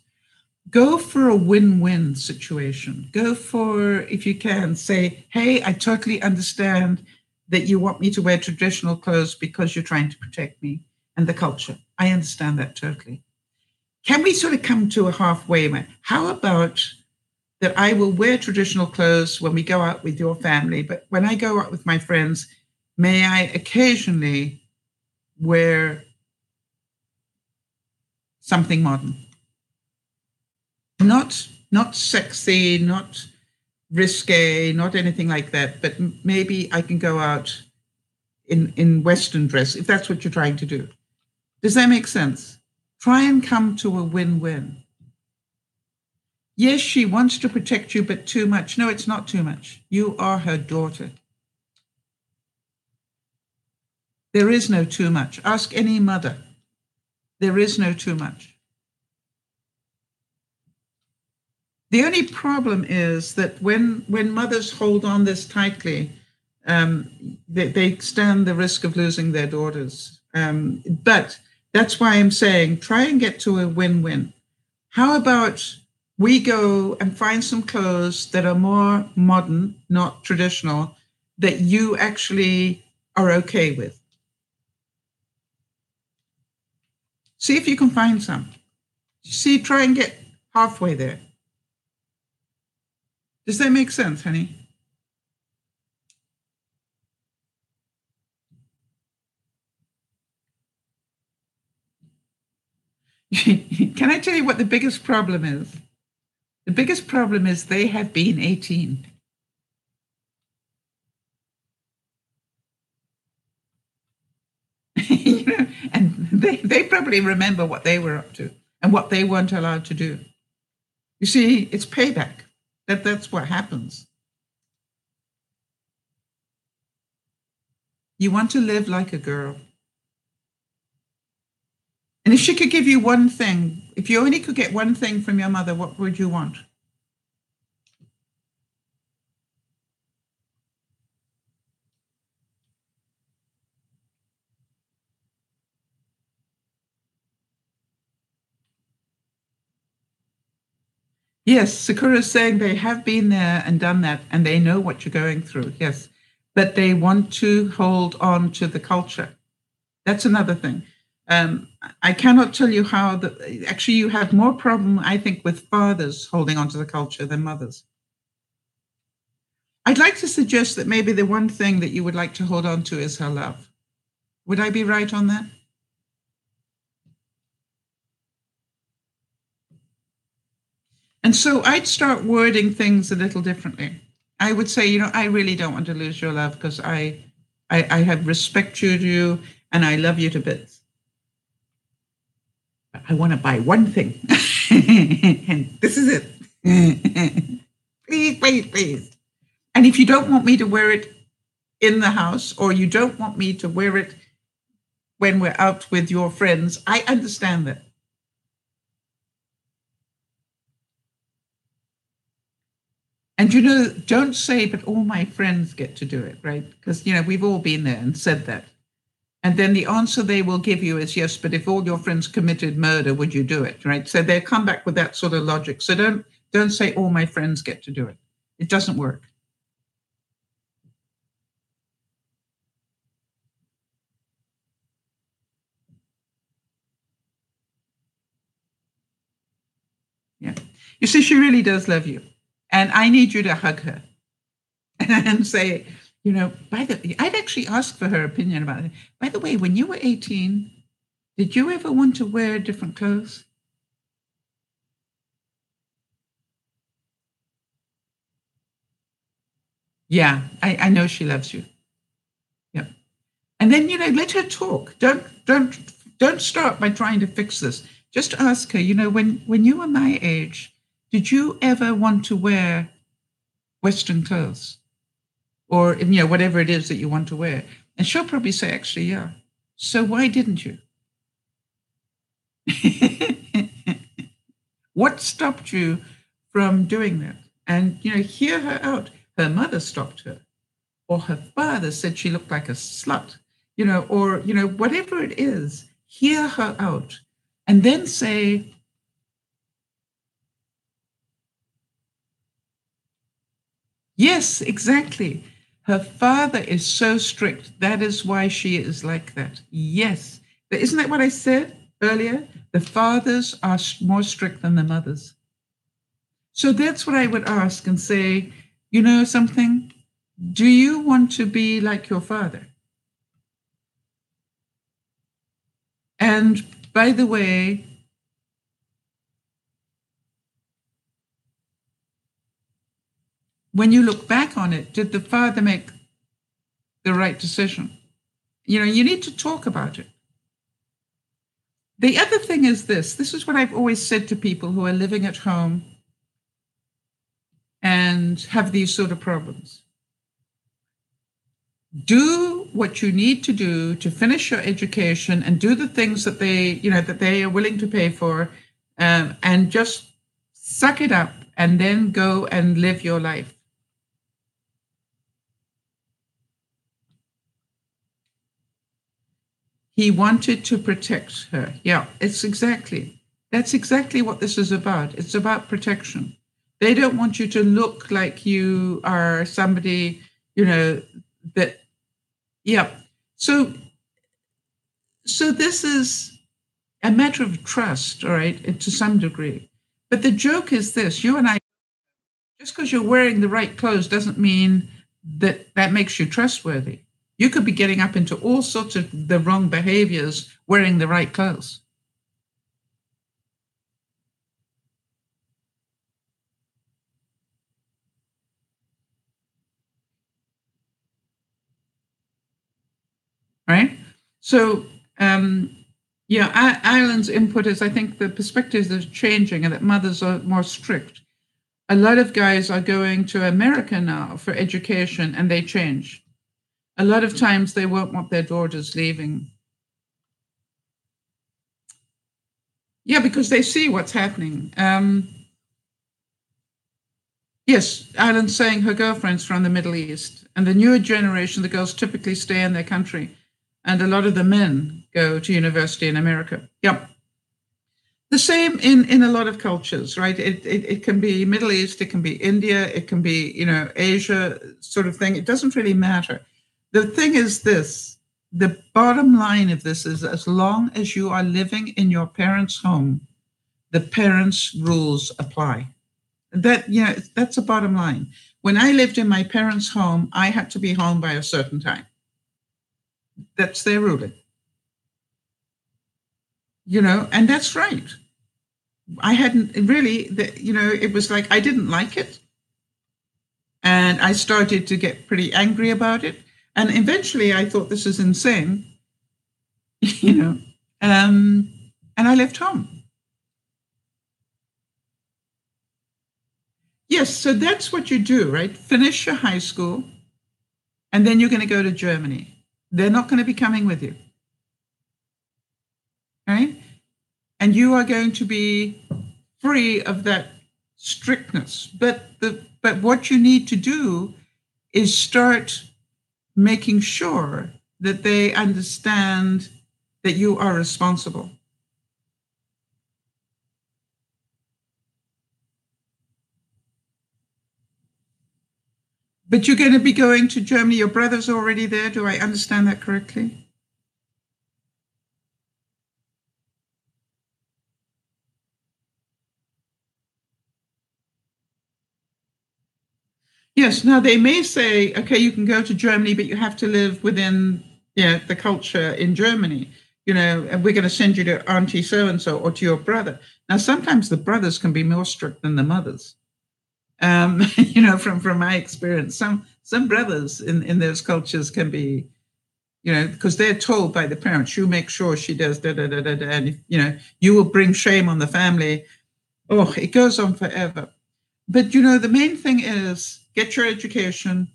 Go for a win-win situation. Go for, if you can, say, hey, I totally understand that you want me to wear traditional clothes because you're trying to protect me and the culture. I understand that totally. Can we sort of come to a halfway? How about that I will wear traditional clothes when we go out with your family, but when I go out with my friends, may I occasionally wear something modern? Not sexy, not risque, not anything like that, but maybe I can go out in Western dress, if that's what you're trying to do. Does that make sense? Try and come to a win-win. Yes, she wants to protect you, but too much. No, it's not too much. You are her daughter. There is no too much. Ask any mother. There is no too much. The only problem is that when mothers hold on this tightly, they stand the risk of losing their daughters. But that's why I'm saying, try and get to a win-win. How about we go and find some clothes that are more modern, not traditional, that you actually are okay with? See if you can find some. See, try and get halfway there. Does that make sense, honey? Can I tell you what the biggest problem is? The biggest problem is they have been 18. they probably remember what they were up to and what they weren't allowed to do. You see, it's payback. That's what happens. You want to live like a girl. And if she could give you one thing, if you only could get one thing from your mother, what would you want? Yes, Sakura is saying they have been there and done that, and they know what you're going through. Yes, but they want to hold on to the culture. That's another thing. I cannot tell you how actually you have more problem, I think, with fathers holding on to the culture than mothers. I'd like to suggest that maybe the one thing that you would like to hold on to is her love. Would I be right on that? And so I'd start wording things a little differently. I would say, I really don't want to lose your love because I have respect to you and I love you to bits. I want to buy one thing. And this is it. Please, please, please. And if you don't want me to wear it in the house or you don't want me to wear it when we're out with your friends, I understand that. And don't say, but all my friends get to do it, right? Because, we've all been there and said that. And then the answer they will give you is yes, but if all your friends committed murder, would you do it, right? So they'll come back with that sort of logic. So don't say all my friends get to do it. It doesn't work. Yeah. You see, she really does love you. And I need you to hug her and say, I'd actually ask for her opinion about it. By the way, when you were 18, did you ever want to wear different clothes? Yeah, I know she loves you. Yeah. And then, let her talk. Don't start by trying to fix this. Just ask her, when you were my age, did you ever want to wear Western clothes? Or, whatever it is that you want to wear. And she'll probably say, actually, yeah. So why didn't you? What stopped you from doing that? And, hear her out. Her mother stopped her, or her father said she looked like a slut, or, whatever it is, hear her out. And then say, yes, exactly. Her father is so strict. That is why she is like that. Yes. But isn't that what I said earlier? The fathers are more strict than the mothers. So that's what I would ask and say, something? Do you want to be like your father? And by the way, when you look back on it, did the father make the right decision? You need to talk about it. The other thing is this is what I've always said to people who are living at home and have these sort of problems. Do what you need to do to finish your education and do the things that they are willing to pay for, and just suck it up and then go and live your life. He wanted to protect her. Yeah, that's exactly what this is about. It's about protection. They don't want you to look like you are somebody, that, yeah. So this is a matter of trust, all right, to some degree. But the joke is this: you and I, just because you're wearing the right clothes doesn't mean that makes you trustworthy. You could be getting up into all sorts of the wrong behaviors wearing the right clothes. Right? So, Yeah, Ireland's input is I think the perspectives are changing and that mothers are more strict. A lot of guys are going to America now for education and they change. A lot of times they won't want their daughters leaving. Yeah, because they see what's happening. Yes, Ireland's saying her girlfriend's from the Middle East. And the newer generation, the girls typically stay in their country. And a lot of the men go to university in America. Yep. The same in a lot of cultures, right? It can be Middle East, it can be India, it can be, Asia sort of thing. It doesn't really matter. The thing is this, the bottom line of this is as long as you are living in your parents' home, the parents' rules apply. That's a bottom line. When I lived in my parents' home, I had to be home by a certain time. That's their ruling, and that's right. I hadn't really, it was like I didn't like it. And I started to get pretty angry about it. And eventually I thought this is insane, you know, and I left home. Yes, so that's what you do, right? Finish your high school, and then you're going to go to Germany. They're not going to be coming with you, right? And you are going to be free of that strictness. But what you need to do is start making sure that they understand that you are responsible. But you're going to be going to Germany. Your brother's already there. Do I understand that correctly? Yes. Now they may say, okay, you can go to Germany, but you have to live within the culture in Germany. And we're going to send you to Auntie so and so or to your brother. Now sometimes the brothers can be more strict than the mothers. From my experience, some brothers in those cultures can be, because they're told by the parents, you make sure she does da da da da da, and you will bring shame on the family. Oh, it goes on forever. But the main thing is get your education,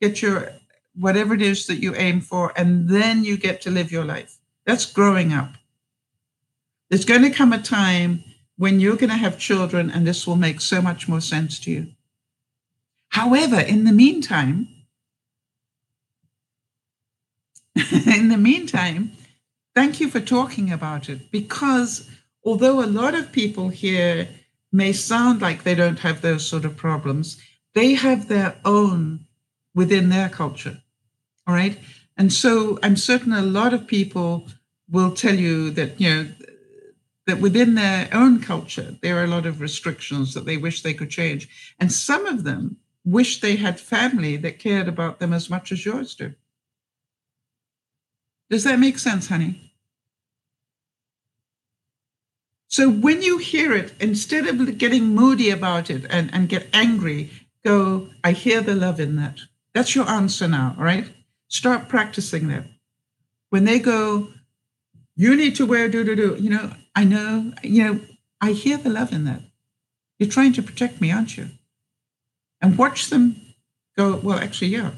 get your whatever it is that you aim for, and then you get to live your life. That's growing up. There's going to come a time when you're going to have children, and this will make so much more sense to you. However, in the meantime, thank you for talking about it, because although a lot of people here may sound like they don't have those sort of problems, they have their own within their culture. All right. And so I'm certain a lot of people will tell you that, that within their own culture, there are a lot of restrictions that they wish they could change. And some of them wish they had family that cared about them as much as yours do. Does that make sense, honey? So when you hear it, instead of getting moody about it and get angry, go, I hear the love in that. That's your answer now, all right? Start practicing that. When they go, you need to wear do. I know, I hear the love in that. You're trying to protect me, aren't you? And watch them go, well, actually, yeah.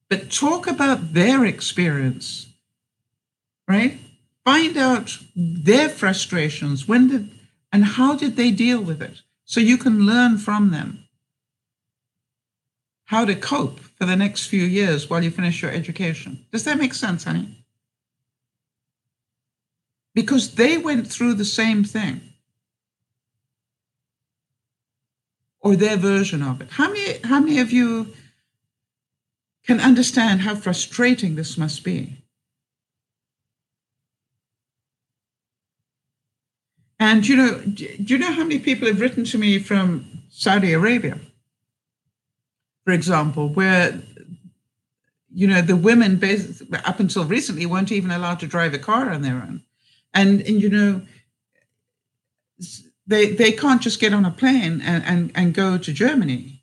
But talk about their experience, right? Find out their frustrations. And how did they deal with it? So you can learn from them how to cope for the next few years while you finish your education. Does that make sense, honey? Because they went through the same thing or their version of it. How many of you can understand how frustrating this must be? And do you know how many people have written to me from Saudi Arabia, for example, where the women up until recently weren't even allowed to drive a car on their own, and they can't just get on a plane and go to Germany.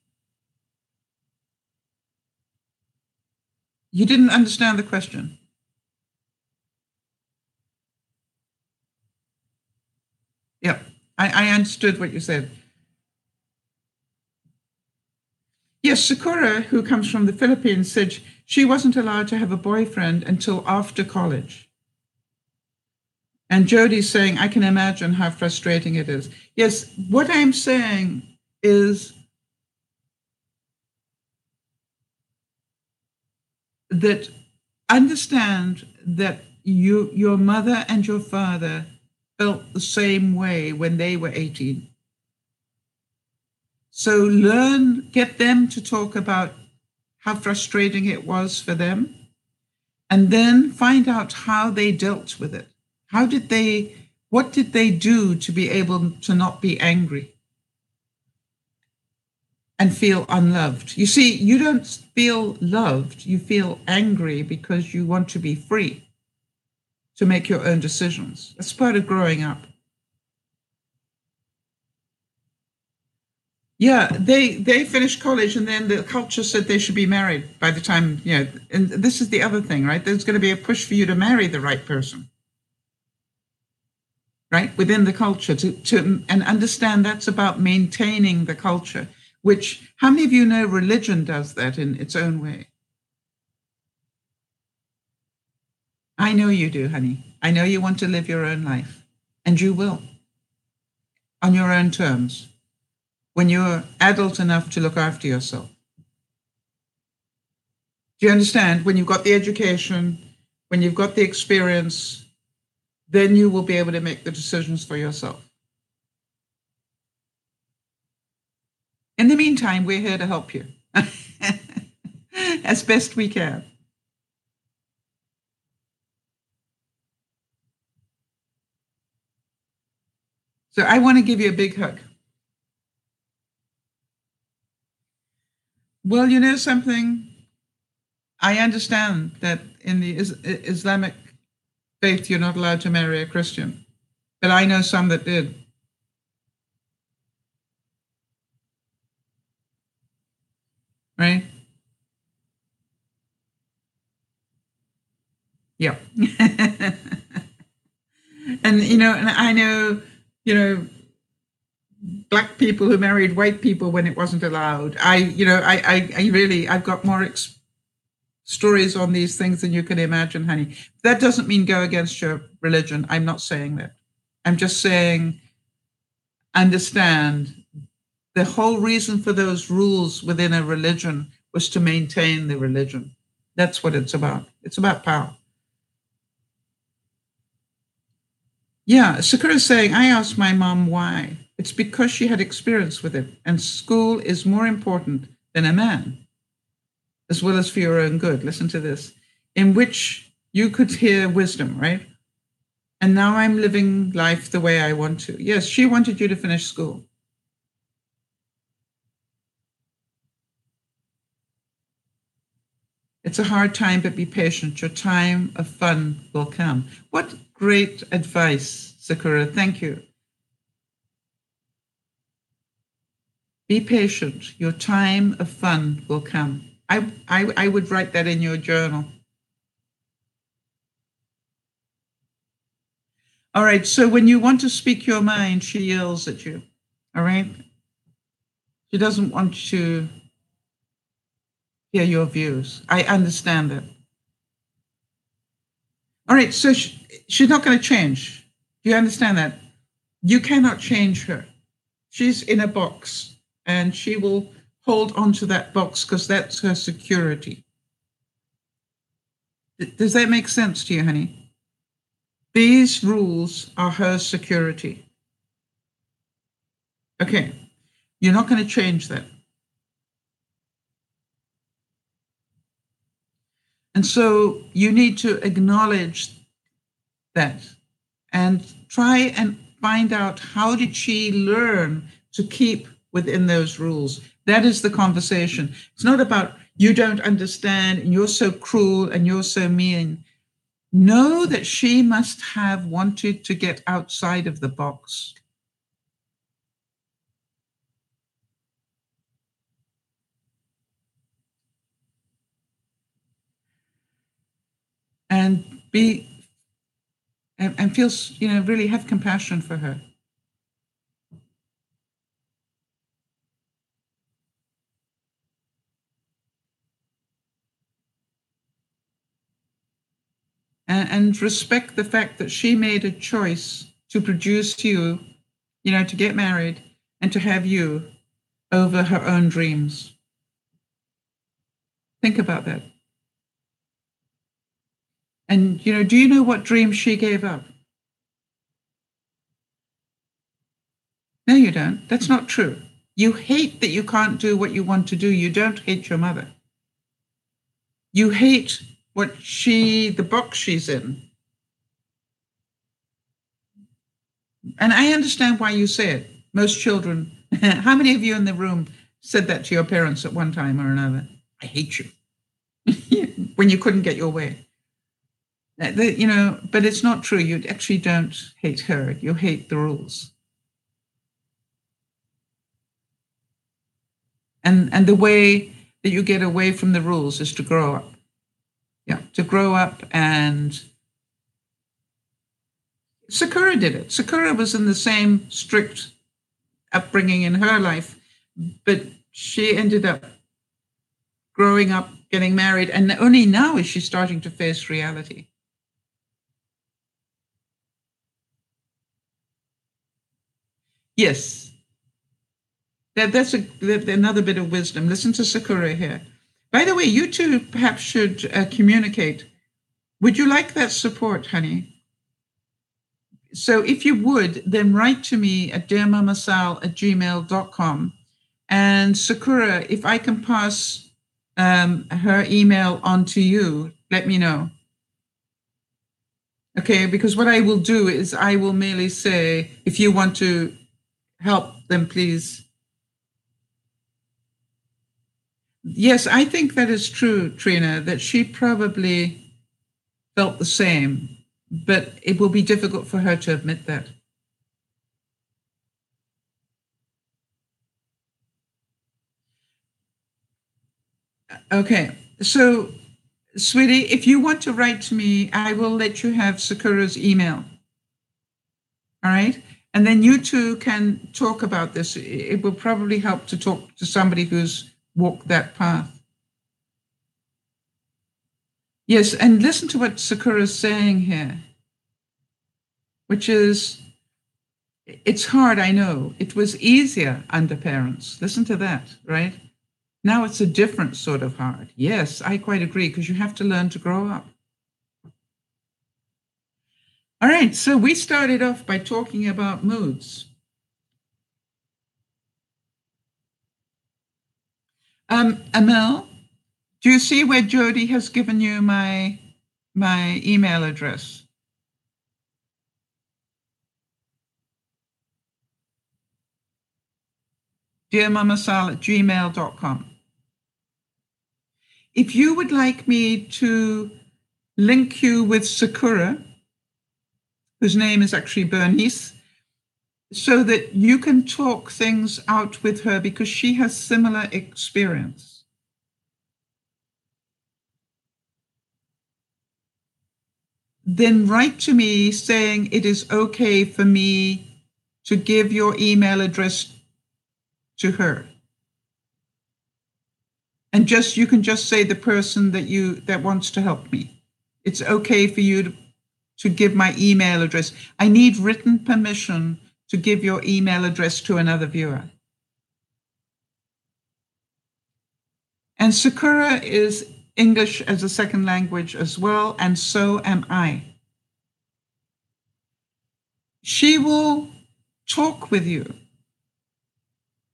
You didn't understand the question. I understood what you said. Yes, Sakura, who comes from the Philippines, said she wasn't allowed to have a boyfriend until after college. And Jody's saying, I can imagine how frustrating it is. Yes, what I'm saying is that understand that your mother and your father felt the same way when they were 18. So get them to talk about how frustrating it was for them, and then find out how they dealt with it. What did they do to be able to not be angry and feel unloved? You see, you don't feel loved, you feel angry because you want to be free to make your own decisions. That's part of growing up. Yeah, they finished college, and then the culture said they should be married by the time, and this is the other thing, right? There's going to be a push for you to marry the right person, right? Within the culture and understand that's about maintaining the culture, which how many of you know religion does that in its own way? I know you do, honey. I know you want to live your own life, and you will on your own terms when you're adult enough to look after yourself. Do you understand? When you've got the education, when you've got the experience, then you will be able to make the decisions for yourself. In the meantime, we're here to help you as best we can. So I want to give you a big hug. Well, you know something? I understand that in the Islamic faith, you're not allowed to marry a Christian, but I know some that did. Right? Yeah. And I know, black people who married white people when it wasn't allowed. I really, I've got more stories on these things than you can imagine, honey. That doesn't mean go against your religion. I'm not saying that. I'm just saying understand the whole reason for those rules within a religion was to maintain the religion. That's what it's about. It's about power. Yeah, Sakura's saying, I asked my mom why. It's because she had experience with it, and school is more important than a man, as well as for your own good. Listen to this, in which you could hear wisdom, right? And now I'm living life the way I want to. Yes, she wanted you to finish school. It's a hard time, but be patient. Your time of fun will come. What great advice, Sakura. Thank you. Be patient. Your time of fun will come. I would write that in your journal. All right. So when you want to speak your mind, she yells at you. All right. She doesn't want to hear your views. I understand that. All right. So she's not going to change. Do you understand that? You cannot change her. She's in a box, and she will hold onto that box because that's her security. Does that make sense to you, honey? These rules are her security. Okay, you're not going to change that. And so you need to acknowledge that and try and find out how did she learn to keep within those rules. That is the conversation. It's not about you don't understand and you're so cruel and you're so mean. Know that she must have wanted to get outside of the box. And be and feel, really have compassion for her. and respect the fact that she made a choice to produce you, to get married and to have you over her own dreams. Think about that. And, do you know what dream she gave up? No, you don't. That's not true. You hate that you can't do what you want to do. You don't hate your mother. You hate the box she's in. And I understand why you say it. Most children, how many of you in the room said that to your parents at one time or another? I hate you. When you couldn't get your way. But it's not true. You actually don't hate her. You hate the rules. And the way that you get away from the rules is to grow up. Yeah, to grow up. And Sakura did it. Sakura was in the same strict upbringing in her life, but she ended up growing up, getting married, and only now is she starting to face reality. Yes. That's another bit of wisdom. Listen to Sakura here. By the way, you two perhaps should communicate. Would you like that support, honey? So if you would, then write to me at DearMamaSal@gmail.com. And Sakura, if I can pass her email on to you, let me know. Okay, because what I will do is I will merely say, if you want to help them, please. Yes, I think that is true, Trina, that she probably felt the same, but it will be difficult for her to admit that. Okay, so, sweetie, if you want to write to me, I will let you have Sakura's email. All right? And then you two can talk about this. It will probably help to talk to somebody who's walked that path. Yes, and listen to what Sakura's saying here, which is, it's hard, I know. It was easier under parents. Listen to that, right? Now it's a different sort of hard. Yes, I quite agree, because you have to learn to grow up. All right, so we started off by talking about moods. Amel, do you see where Jody has given you my email address? DearMamaSal@gmail.com. If you would like me to link you with Sakura, whose name is actually Bernice, so that you can talk things out with her because she has similar experience. Then write to me saying it is okay for me to give your email address to her. And you can just say the person that wants to help me. It's okay for you to give my email address. I need written permission to give your email address to another viewer. And Sakura is English as a second language as well, and so am I. She will talk with you,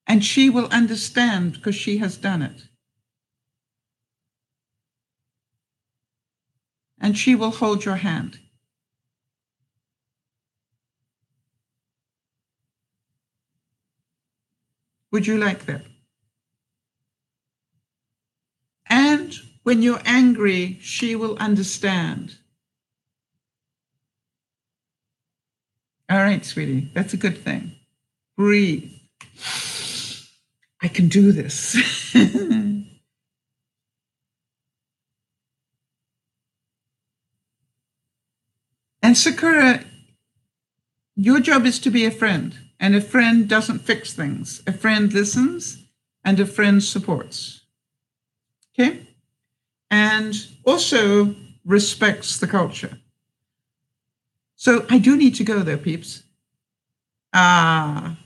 and she will understand because she has done it. And she will hold your hand. Would you like that? And when you're angry, she will understand. All right, sweetie, that's a good thing. Breathe. I can do this. And Sakura, your job is to be a friend, and a friend doesn't fix things. A friend listens, and a friend supports. Okay? And also respects the culture. So I do need to go though, peeps. Honey,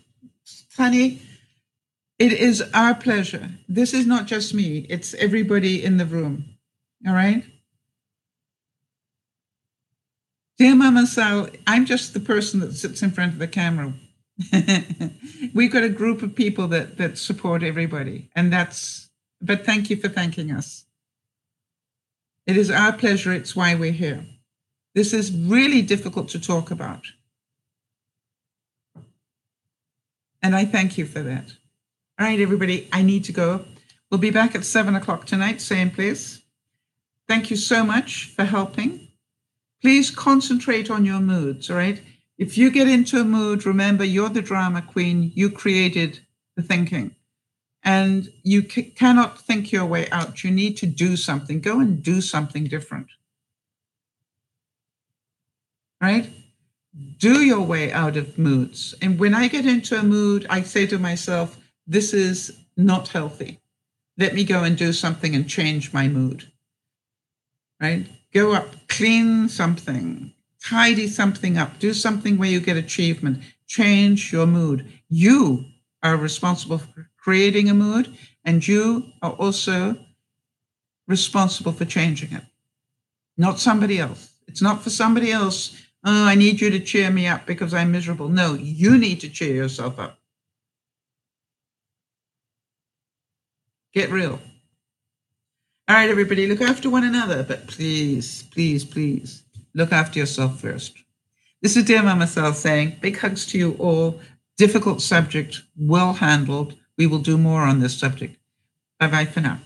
it is our pleasure. This is not just me, it's everybody in the room. All right? Dear Mama Sal, I'm just the person that sits in front of the camera. We've got a group of people that support everybody. But thank you for thanking us. It is our pleasure. It's why we're here. This is really difficult to talk about. And I thank you for that. All right, everybody, I need to go. We'll be back at 7:00 tonight, same place. Thank you so much for helping. Please concentrate on your moods, all right? If you get into a mood, remember you're the drama queen. You created the thinking. And you cannot think your way out. You need to do something. Go and do something different. Right? Do your way out of moods. And when I get into a mood, I say to myself, this is not healthy. Let me go and do something and change my mood. Right? Go up, clean something, tidy something up, do something where you get achievement, change your mood. You are responsible for creating a mood, and you are also responsible for changing it, not somebody else. It's not for somebody else. Oh, I need you to cheer me up because I'm miserable. No, you need to cheer yourself up. Get real. All right, everybody, look after one another, but please, please, please look after yourself first. This is Dear Mama Sal saying big hugs to you all. Difficult subject, well handled. We will do more on this subject. Bye-bye for now.